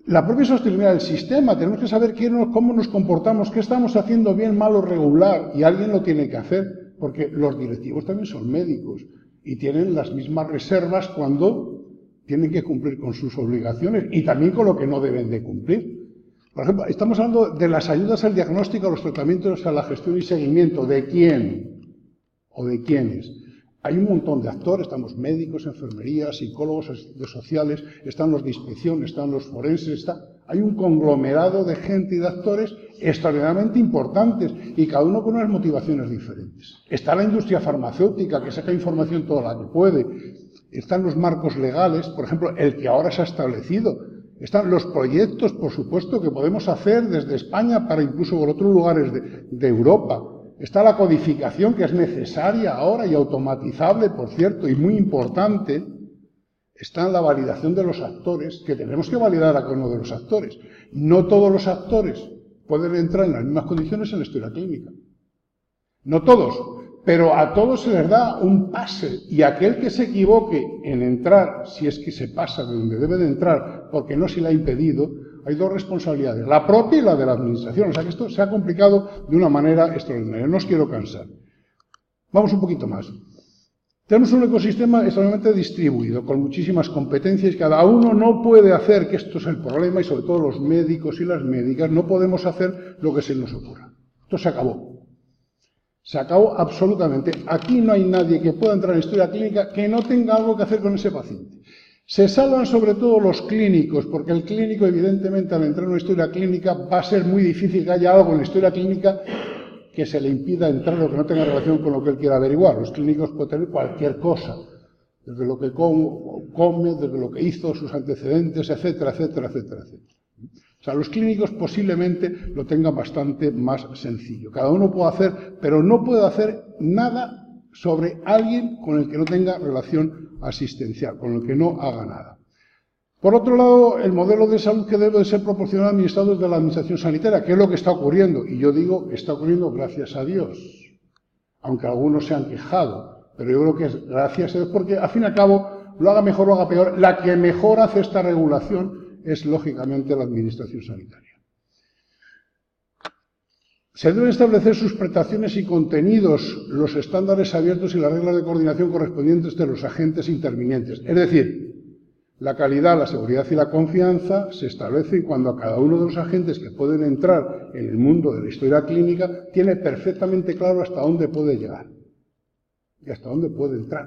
La propia sostenibilidad del sistema, tenemos que saber cómo nos comportamos, qué estamos haciendo bien, mal o regular, y alguien lo tiene que hacer, porque los directivos también son médicos y tienen las mismas reservas cuando tienen que cumplir con sus obligaciones y también con lo que no deben de cumplir. Por ejemplo, estamos hablando de las ayudas al diagnóstico, a los tratamientos, a la gestión y seguimiento. ¿De quién? ¿O de quiénes? Hay un montón de actores, estamos médicos, enfermería, psicólogos, asistentes sociales, están los de inspección, están los forenses, hay un conglomerado de gente y de actores extraordinariamente importantes y cada uno con unas motivaciones diferentes. Está la industria farmacéutica que saca información todo el año, puede. Están los marcos legales, por ejemplo, el que ahora se ha establecido. Están los proyectos, por supuesto, que podemos hacer desde España para incluso por otros lugares de Europa. Está la codificación que es necesaria ahora y automatizable, por cierto, y muy importante. Está la validación de los actores, que tenemos que validar a cada uno de los actores. No todos los actores pueden entrar en las mismas condiciones en la historia clínica. No todos, pero a todos se les da un pase, y aquel que se equivoque en entrar, si es que se pasa de donde debe de entrar, porque no se le ha impedido, hay dos responsabilidades, la propia y la de la administración. O sea que esto se ha complicado de una manera extraordinaria. No os quiero cansar. Vamos un poquito más. Tenemos un ecosistema extremadamente distribuido, con muchísimas competencias. Cada uno no puede hacer, que esto es el problema, y sobre todo los médicos y las médicas, no podemos hacer lo que se nos ocurra. Esto se acabó. Se acabó absolutamente. Aquí no hay nadie que pueda entrar en historia clínica que no tenga algo que hacer con ese paciente. Se salvan sobre todo los clínicos, porque el clínico, evidentemente, al entrar en una historia clínica, va a ser muy difícil que haya algo en la historia clínica que se le impida entrar o que no tenga relación con lo que él quiera averiguar. Los clínicos pueden tener cualquier cosa, desde lo que come, desde lo que hizo, sus antecedentes, etcétera, etcétera, etcétera, etcétera. O sea, los clínicos posiblemente lo tengan bastante más sencillo. Cada uno puede hacer, pero no puede hacer nada sobre alguien con el que no tenga relación asistencial, con el que no haga nada. Por otro lado, el modelo de salud que debe de ser proporcionado administrado desde la administración sanitaria, que es lo que está ocurriendo, y yo digo que está ocurriendo gracias a Dios, aunque algunos se han quejado, pero yo creo que es gracias a Dios, porque al fin y al cabo, lo haga mejor o lo haga peor, la que mejor hace esta regulación es lógicamente la administración sanitaria. Se deben establecer sus prestaciones y contenidos, los estándares abiertos y las reglas de coordinación correspondientes de los agentes intervinientes. Es decir, la calidad, la seguridad y la confianza se establecen cuando a cada uno de los agentes que pueden entrar en el mundo de la historia clínica tiene perfectamente claro hasta dónde puede llegar y hasta dónde puede entrar.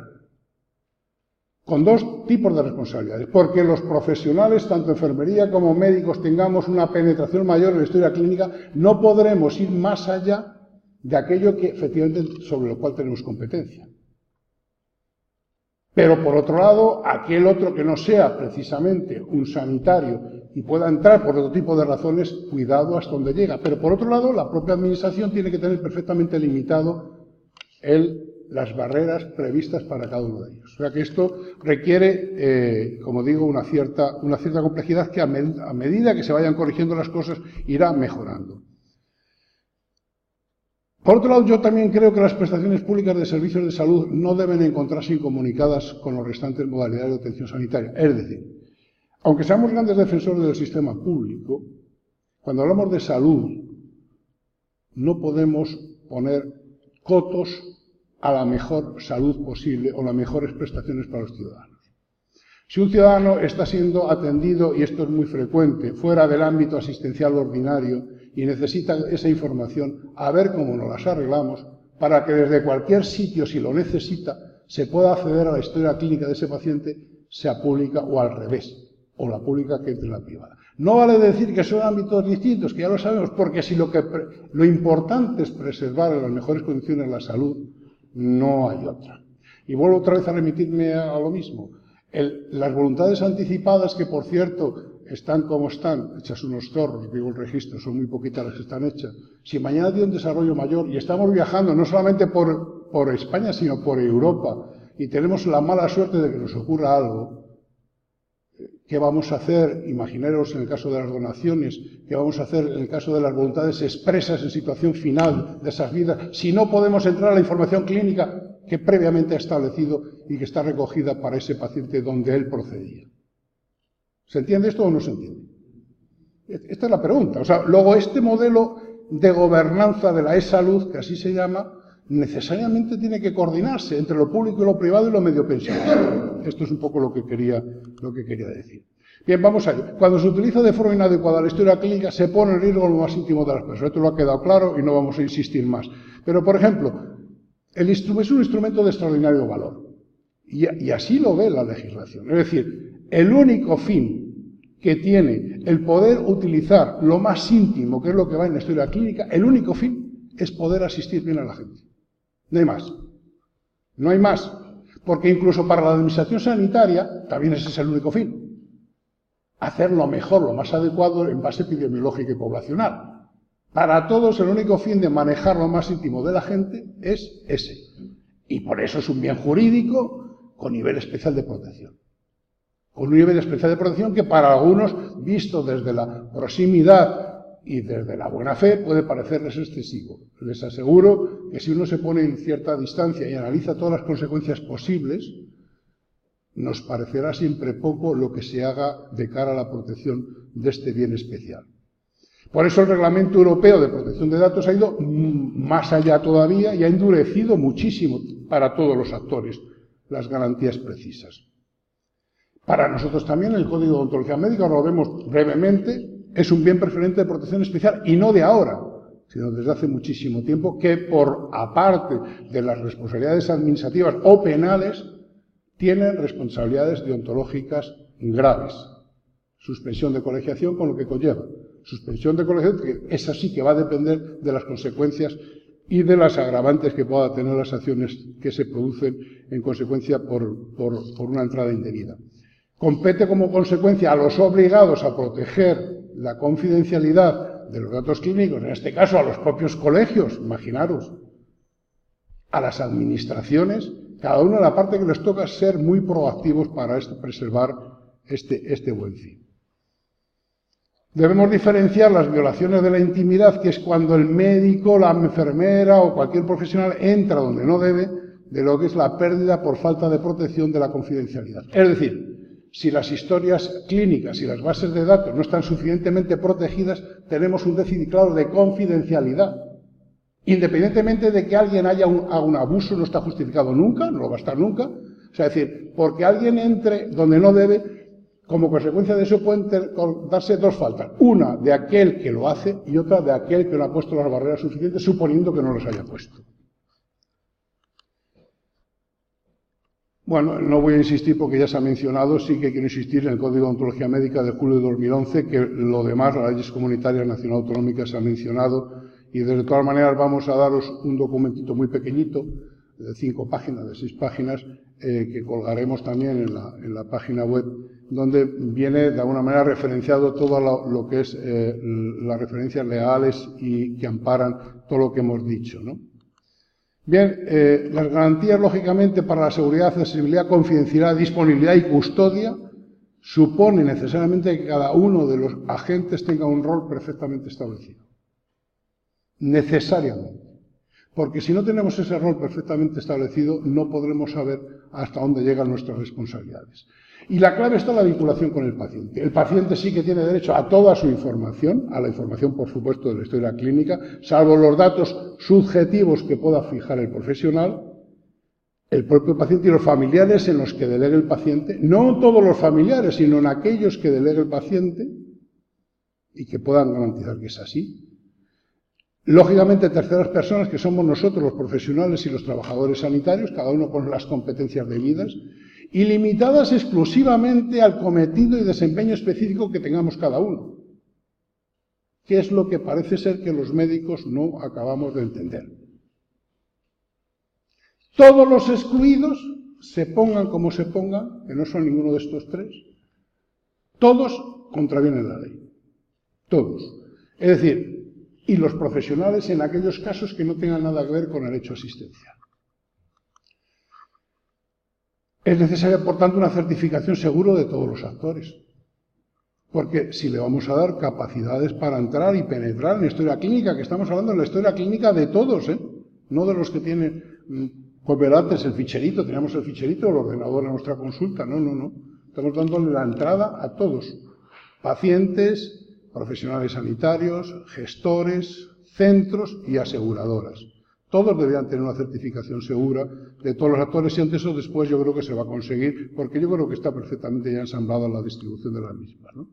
Con dos tipos de responsabilidades, porque los profesionales, tanto enfermería como médicos, tengamos una penetración mayor en la historia clínica, no podremos ir más allá de aquello que efectivamente sobre lo cual tenemos competencia. Pero por otro lado, aquel otro que no sea precisamente un sanitario y pueda entrar por otro tipo de razones, cuidado hasta donde llega. Pero por otro lado, la propia administración tiene que tener perfectamente limitado las barreras previstas para cada uno de ellos. O sea que esto requiere, como digo, una cierta complejidad que a medida que se vayan corrigiendo las cosas irá mejorando. Por otro lado, yo también creo que las prestaciones públicas de servicios de salud no deben encontrarse incomunicadas con las restantes modalidades de atención sanitaria. Es decir, aunque seamos grandes defensores del sistema público, cuando hablamos de salud, no podemos poner cotos a la mejor salud posible o las mejores prestaciones para los ciudadanos. Si un ciudadano está siendo atendido, y esto es muy frecuente, fuera del ámbito asistencial ordinario y necesita esa información, a ver cómo nos las arreglamos para que desde cualquier sitio, si lo necesita, se pueda acceder a la historia clínica de ese paciente, sea pública o al revés, o la pública que entre la privada. No vale decir que son ámbitos distintos, que ya lo sabemos, porque si lo importante es preservar en las mejores condiciones la salud, no hay otra. Y vuelvo otra vez a remitirme a lo mismo. Las voluntades anticipadas, que por cierto están como están, hechas unos zorros, digo el registro, son muy poquitas las que están hechas. Si mañana tiene un desarrollo mayor y estamos viajando no solamente por España, sino por Europa, y tenemos la mala suerte de que nos ocurra algo, ¿qué vamos a hacer? Imaginaros en el caso de las donaciones, ¿qué vamos a hacer en el caso de las voluntades expresas en situación final de esas vidas? Si no podemos entrar a la información clínica que previamente ha establecido y que está recogida para ese paciente donde él procedía. ¿Se entiende esto o no se entiende? Esta es la pregunta. O sea, luego este modelo de gobernanza de la e-salud, que así se llama, necesariamente tiene que coordinarse entre lo público y lo privado y lo medio pensionista. Esto es un poco lo que quería decir. Bien, vamos a ello. Cuando se utiliza de forma inadecuada la historia clínica, se pone en riesgo lo más íntimo de las personas. Esto lo ha quedado claro y no vamos a insistir más. Pero, por ejemplo, es un instrumento de extraordinario valor. Y así lo ve la legislación. Es decir, el único fin que tiene el poder utilizar lo más íntimo, que es lo que va en la historia clínica, el único fin es poder asistir bien a la gente. No hay más. No hay más. Porque incluso para la administración sanitaria también ese es el único fin. Hacer lo mejor, lo más adecuado en base epidemiológica y poblacional. Para todos el único fin de manejar lo más íntimo de la gente es ese. Y por eso es un bien jurídico con nivel especial de protección. Con un nivel especial de protección que para algunos, visto desde la proximidad y desde la buena fe puede parecerles excesivo. Les aseguro que si uno se pone en cierta distancia y analiza todas las consecuencias posibles, nos parecerá siempre poco lo que se haga de cara a la protección de este bien especial. Por eso el Reglamento Europeo de Protección de Datos ha ido más allá todavía y ha endurecido muchísimo para todos los actores las garantías precisas. Para nosotros también el Código de Ontología Médica, ahora lo vemos brevemente, es un bien preferente de protección especial y no de ahora, sino desde hace muchísimo tiempo, que por aparte de las responsabilidades administrativas o penales, tienen responsabilidades deontológicas graves. Suspensión de colegiación con lo que conlleva. Suspensión de colegiación, que esa sí que va a depender de las consecuencias y de las agravantes que pueda tener las acciones que se producen en consecuencia por una entrada indebida. Compete como consecuencia a los obligados a proteger la confidencialidad de los datos clínicos, en este caso a los propios colegios, imaginaros, a las administraciones, cada una de la parte que les toca ser muy proactivos para preservar este buen fin. Debemos diferenciar las violaciones de la intimidad, que es cuando el médico, la enfermera o cualquier profesional entra donde no debe, de lo que es la pérdida por falta de protección de la confidencialidad. Es decir, si las historias clínicas y las bases de datos no están suficientemente protegidas, tenemos un déficit claro de confidencialidad. Independientemente de que alguien haga un abuso, no está justificado nunca, no lo va a estar nunca. O sea, es decir, porque alguien entre donde no debe, como consecuencia de eso pueden darse dos faltas. Una de aquel que lo hace y otra de aquel que no ha puesto las barreras suficientes, suponiendo que no las haya puesto. Bueno, no voy a insistir porque ya se ha mencionado, sí que quiero insistir en el Código de Ontología Médica de julio de 2011, que lo demás, las leyes comunitarias nacional autonómicas se ha mencionado, y de todas maneras vamos a daros un documentito muy pequeñito, de 5 páginas, de 6 páginas, que colgaremos también en la página web, donde viene de alguna manera referenciado todo lo que es las referencias legales y que amparan todo lo que hemos dicho, ¿no? Bien, las garantías, lógicamente, para la seguridad, accesibilidad, confidencialidad, disponibilidad y custodia supone necesariamente que cada uno de los agentes tenga un rol perfectamente establecido. Necesariamente. Porque si no tenemos ese rol perfectamente establecido, no podremos saber hasta dónde llegan nuestras responsabilidades. Y la clave está en la vinculación con el paciente. El paciente sí que tiene derecho a toda su información, a la información, por supuesto, de la historia clínica, salvo los datos subjetivos que pueda fijar el profesional, el propio paciente y los familiares en los que delegue el paciente, no todos los familiares, sino en aquellos que delegue el paciente y que puedan garantizar que es así. Lógicamente, terceras personas, que somos nosotros, los profesionales y los trabajadores sanitarios, cada uno con las competencias debidas, y limitadas exclusivamente al cometido y desempeño específico que tengamos cada uno, que es lo que parece ser que los médicos no acabamos de entender. Todos los excluidos, se pongan como se pongan, que no son ninguno de estos tres, todos contravienen la ley. Todos. Es decir, y los profesionales en aquellos casos que no tengan nada que ver con el hecho asistencial. Es necesaria, por tanto, una certificación seguro de todos los actores. Porque si le vamos a dar capacidades para entrar y penetrar en la historia clínica, que estamos hablando de la historia clínica de todos, no de los que tienen, pues verá antes el ficherito, teníamos el ficherito, el ordenador en nuestra consulta, no. Estamos dándole la entrada a todos, pacientes, profesionales sanitarios, gestores, centros y aseguradoras. Todos deberían tener una certificación segura de todos los actores y antes o después yo creo que se va a conseguir, porque yo creo que está perfectamente ya ensamblada la distribución de las mismas, ¿no?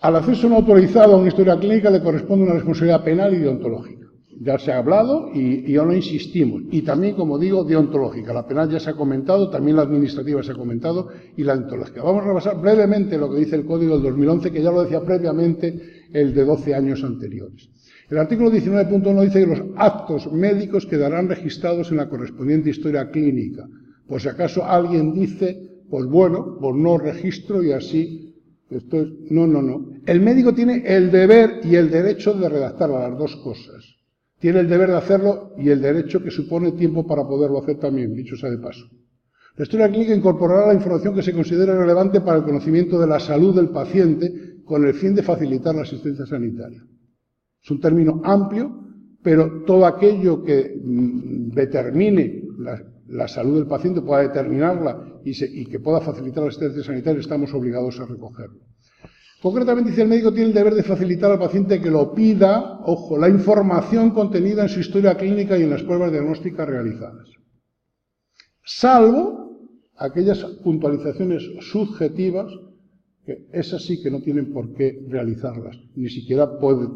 Al acceso no autorizado a una historia clínica le corresponde una responsabilidad penal y deontológica. Ya se ha hablado y ahora insistimos. Y también, como digo, deontológica. La penal ya se ha comentado, también la administrativa se ha comentado y la deontológica. Vamos a repasar brevemente lo que dice el Código del 2011, que ya lo decía previamente el de 12 años anteriores. El artículo 19.1 dice que los actos médicos quedarán registrados en la correspondiente historia clínica. Por si acaso alguien dice, pues bueno, pues no registro y así, esto es... No. El médico tiene el deber y el derecho de redactar las dos cosas. Tiene el deber de hacerlo y el derecho que supone tiempo para poderlo hacer también, dicho sea de paso. La historia clínica incorporará la información que se considere relevante para el conocimiento de la salud del paciente, con el fin de facilitar la asistencia sanitaria. Es un término amplio, pero todo aquello que determine la salud del paciente, pueda determinarla y que pueda facilitar la asistencia sanitaria, estamos obligados a recogerlo. Concretamente dice: el médico tiene el deber de facilitar al paciente que lo pida, ojo, la información contenida en su historia clínica y en las pruebas diagnósticas realizadas, salvo aquellas puntualizaciones subjetivas, que esas sí que no tienen por qué realizarlas, ni siquiera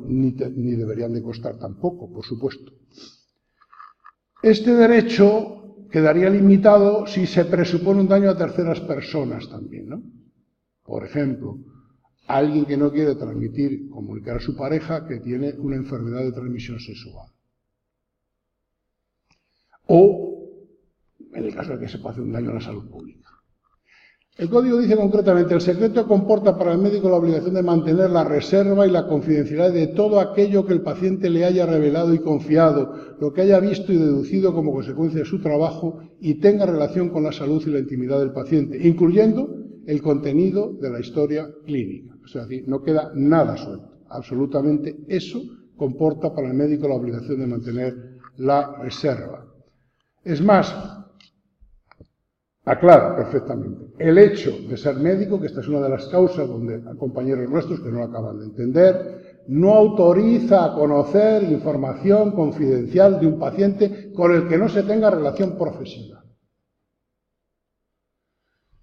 ni deberían de costar tampoco, por supuesto. Este derecho quedaría limitado si se presupone un daño a terceras personas también, ¿no? Por ejemplo, alguien que no quiere comunicar a su pareja que tiene una enfermedad de transmisión sexual. O, en el caso de que se pueda hacer un daño a la salud pública. El Código dice concretamente: el secreto comporta para el médico la obligación de mantener la reserva y la confidencialidad de todo aquello que el paciente le haya revelado y confiado, lo que haya visto y deducido como consecuencia de su trabajo y tenga relación con la salud y la intimidad del paciente, incluyendo el contenido de la historia clínica. O sea, no queda nada suelto. Absolutamente eso comporta para el médico la obligación de mantener la reserva. Es más, aclara perfectamente el hecho de ser médico, que esta es una de las causas donde hay compañeros nuestros que no lo acaban de entender, no autoriza a conocer información confidencial de un paciente con el que no se tenga relación profesional.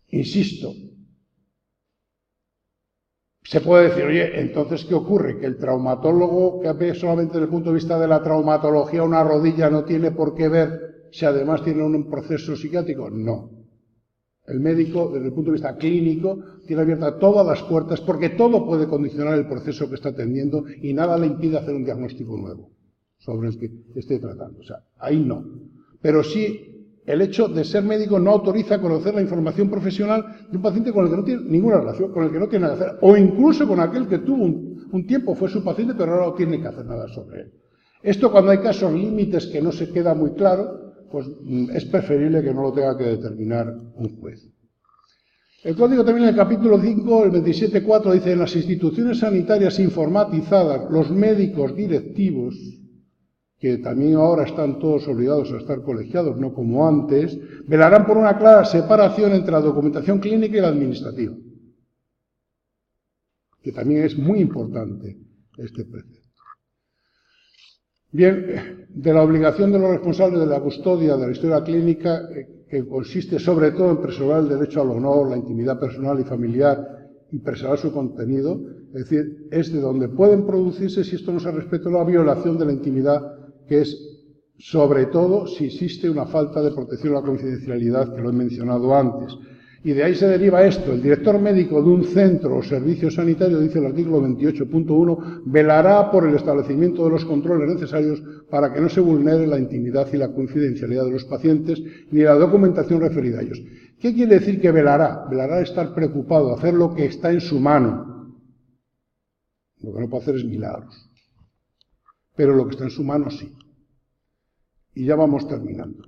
Insisto, se puede decir: oye, entonces, ¿qué ocurre? ¿Que el traumatólogo que ve solamente desde el punto de vista de la traumatología una rodilla no tiene por qué ver si además tiene un proceso psiquiátrico? No. El médico, desde el punto de vista clínico, tiene abiertas todas las puertas, porque todo puede condicionar el proceso que está atendiendo y nada le impide hacer un diagnóstico nuevo sobre el que esté tratando. O sea, ahí no. Pero sí, el hecho de ser médico no autoriza a conocer la información profesional de un paciente con el que no tiene ninguna relación, con el que no tiene nada que hacer, o incluso con aquel que tuvo un tiempo, fue su paciente, pero ahora no tiene que hacer nada sobre él. Esto, cuando hay casos límites que no se queda muy claro, pues es preferible que no lo tenga que determinar un juez. El Código también, en el capítulo 5, el 27.4, dice: en las instituciones sanitarias informatizadas, los médicos directivos, que también ahora están todos obligados a estar colegiados, no como antes, velarán por una clara separación entre la documentación clínica y la administrativa, que también es muy importante este precepto. Bien, de la obligación de los responsables de la custodia de la historia clínica, que consiste sobre todo en preservar el derecho al honor, la intimidad personal y familiar y preservar su contenido, es decir, es de donde pueden producirse, si esto no se respeta, la violación de la intimidad, que es sobre todo si existe una falta de protección a la confidencialidad, que lo he mencionado antes. Y de ahí se deriva esto: el director médico de un centro o servicio sanitario, dice el artículo 28.1, velará por el establecimiento de los controles necesarios para que no se vulnere la intimidad y la confidencialidad de los pacientes ni la documentación referida a ellos. ¿Qué quiere decir que velará? Velará estar preocupado, hacer lo que está en su mano. Lo que no puede hacer es milagros. Pero lo que está en su mano sí. Y ya vamos terminando.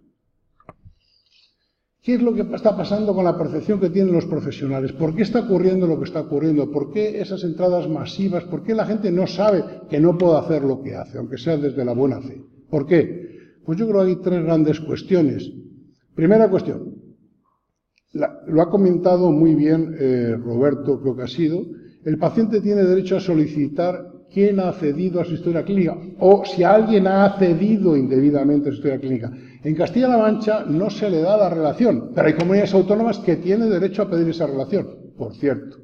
¿Qué es lo que está pasando con la percepción que tienen los profesionales? ¿Por qué está ocurriendo lo que está ocurriendo? ¿Por qué esas entradas masivas? ¿Por qué la gente no sabe que no puede hacer lo que hace, aunque sea desde la buena fe? ¿Por qué? Pues yo creo que hay tres grandes cuestiones. Primera cuestión, lo ha comentado muy bien Roberto, creo que ha sido: el paciente tiene derecho a solicitar quién ha accedido a su historia clínica, o si alguien ha accedido indebidamente a su historia clínica. En Castilla-La Mancha no se le da la relación, pero hay comunidades autónomas que tienen derecho a pedir esa relación, por cierto.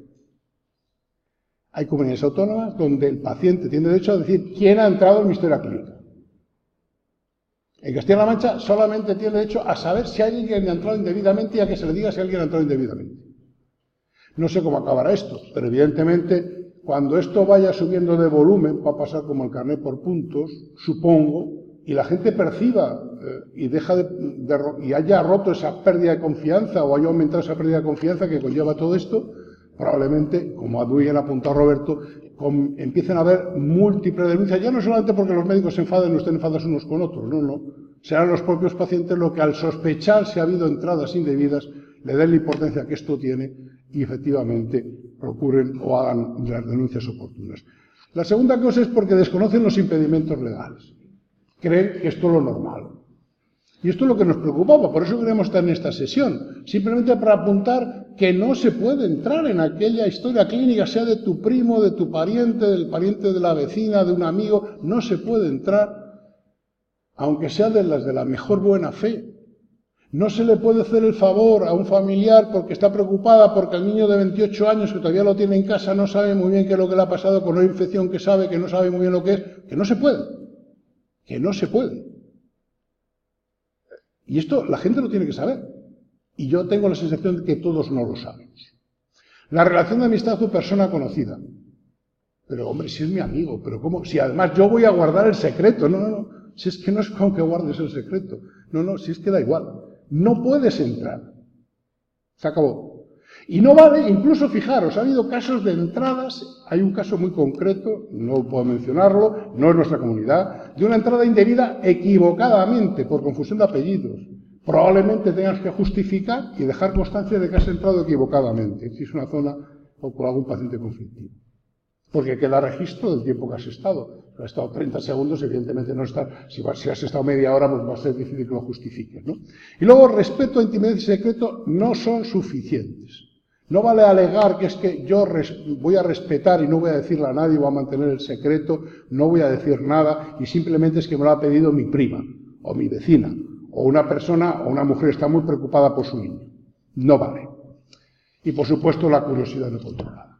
Hay comunidades autónomas donde el paciente tiene derecho a decir quién ha entrado en mi historia clínica. En Castilla-La Mancha solamente tiene derecho a saber si alguien ha entrado indebidamente y a que se le diga si alguien ha entrado indebidamente. No sé cómo acabará esto, pero evidentemente cuando esto vaya subiendo de volumen, va a pasar como el carnet por puntos, supongo, y la gente perciba y haya roto esa pérdida de confianza o haya aumentado esa pérdida de confianza que conlleva todo esto, probablemente, como muy bien ha apuntado Roberto, empiecen a haber múltiples denuncias, ya no solamente porque los médicos se enfaden o estén enfadados unos con otros, no, serán los propios pacientes los que, al sospechar si ha habido entradas indebidas, le den la importancia que esto tiene y efectivamente procuren o hagan las denuncias oportunas. La segunda cosa es porque desconocen los impedimentos legales. Creen que esto es lo normal. Y esto es lo que nos preocupaba, por eso queremos estar en esta sesión, simplemente para apuntar que no se puede entrar en aquella historia clínica, sea de tu primo, de tu pariente, del pariente de la vecina, de un amigo, no se puede entrar, aunque sea de las de la mejor buena fe. No se le puede hacer el favor a un familiar porque está preocupada porque el niño de 28 años que todavía lo tiene en casa no sabe muy bien qué es lo que le ha pasado con una infección que sabe, que no sabe muy bien lo que es, que no se puede, que no se puede. Y esto la gente lo tiene que saber. Y yo tengo la sensación de que todos no lo sabemos. La relación de amistad o persona conocida. Pero hombre, si es mi amigo, pero ¿cómo? Si además yo voy a guardar el secreto. No. Si es que no es con que guardes el secreto. No, si es que da igual. No puedes entrar. Se acabó. Y no vale, incluso fijaros, ha habido casos de entradas, hay un caso muy concreto, no puedo mencionarlo, no es nuestra comunidad, de una entrada indebida equivocadamente, por confusión de apellidos. Probablemente tengas que justificar y dejar constancia de que has entrado equivocadamente, si es una zona o con algún paciente conflictivo. Porque queda registro del tiempo que has estado. Si has estado 30 segundos, evidentemente no está. Si has estado media hora, pues va a ser difícil que lo justifiques, ¿no? Y luego, respeto, intimidad y secreto no son suficientes. No vale alegar que es que yo voy a respetar y no voy a decirle a nadie, voy a mantener el secreto, no voy a decir nada, y simplemente es que me lo ha pedido mi prima, o mi vecina, o una persona, o una mujer está muy preocupada por su niño. No vale. Y, por supuesto, la curiosidad no controlada.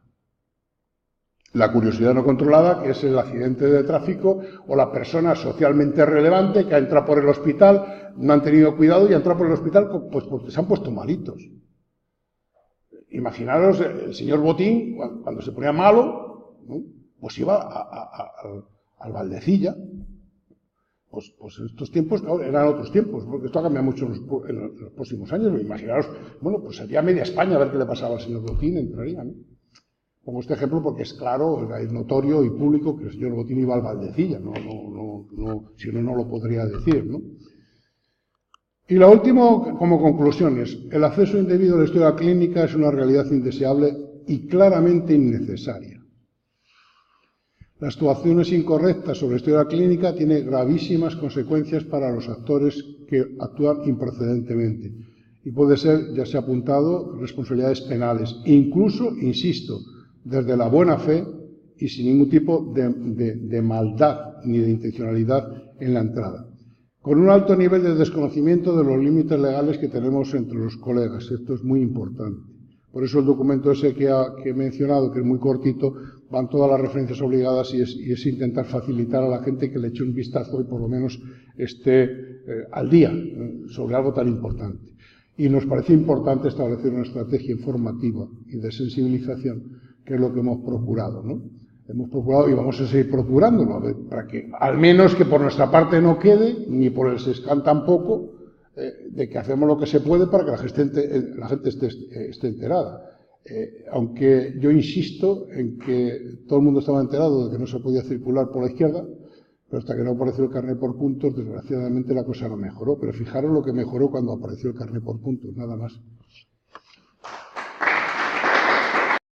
La curiosidad no controlada, que es el accidente de tráfico, o la persona socialmente relevante que ha entrado por el hospital, no han tenido cuidado y ha entrado por el hospital pues porque se han puesto malitos. Imaginaros el señor Botín, cuando se ponía malo, ¿no? Pues iba al Valdecilla. Pues en estos tiempos, claro, eran otros tiempos, porque esto ha cambiado mucho en los próximos años. Imaginaros, bueno, pues sería media España a ver qué le pasaba al señor Botín, entraría, ¿no? Pongo este ejemplo porque es claro, es notorio y público que el señor Botín iba al Valdecilla, si no lo podría decir, ¿no? Y lo último, como conclusiones, el acceso indebido a la historia clínica es una realidad indeseable y claramente innecesaria. Las actuaciones incorrectas sobre la historia clínica tienen gravísimas consecuencias para los actores que actúan improcedentemente. Y puede ser, ya se ha apuntado, responsabilidades penales, incluso, insisto, desde la buena fe y sin ningún tipo de maldad ni de intencionalidad en la entrada. Con un alto nivel de desconocimiento de los límites legales que tenemos entre los colegas. Esto es muy importante. Por eso el documento ese que he mencionado, que es muy cortito, van todas las referencias obligadas y es intentar facilitar a la gente que le eche un vistazo y por lo menos esté al día sobre algo tan importante. Y nos parece importante establecer una estrategia informativa y de sensibilización, que es lo que hemos procurado, ¿no? Hemos procurado y vamos a seguir procurándolo, para que, al menos que por nuestra parte no quede, ni por el SESCAN tampoco, de que hacemos lo que se puede para que la gente esté enterada. Aunque yo insisto en que todo el mundo estaba enterado de que no se podía circular por la izquierda, pero hasta que no apareció el carnet por puntos, desgraciadamente la cosa no mejoró. Pero fijaros lo que mejoró cuando apareció el carnet por puntos, nada más.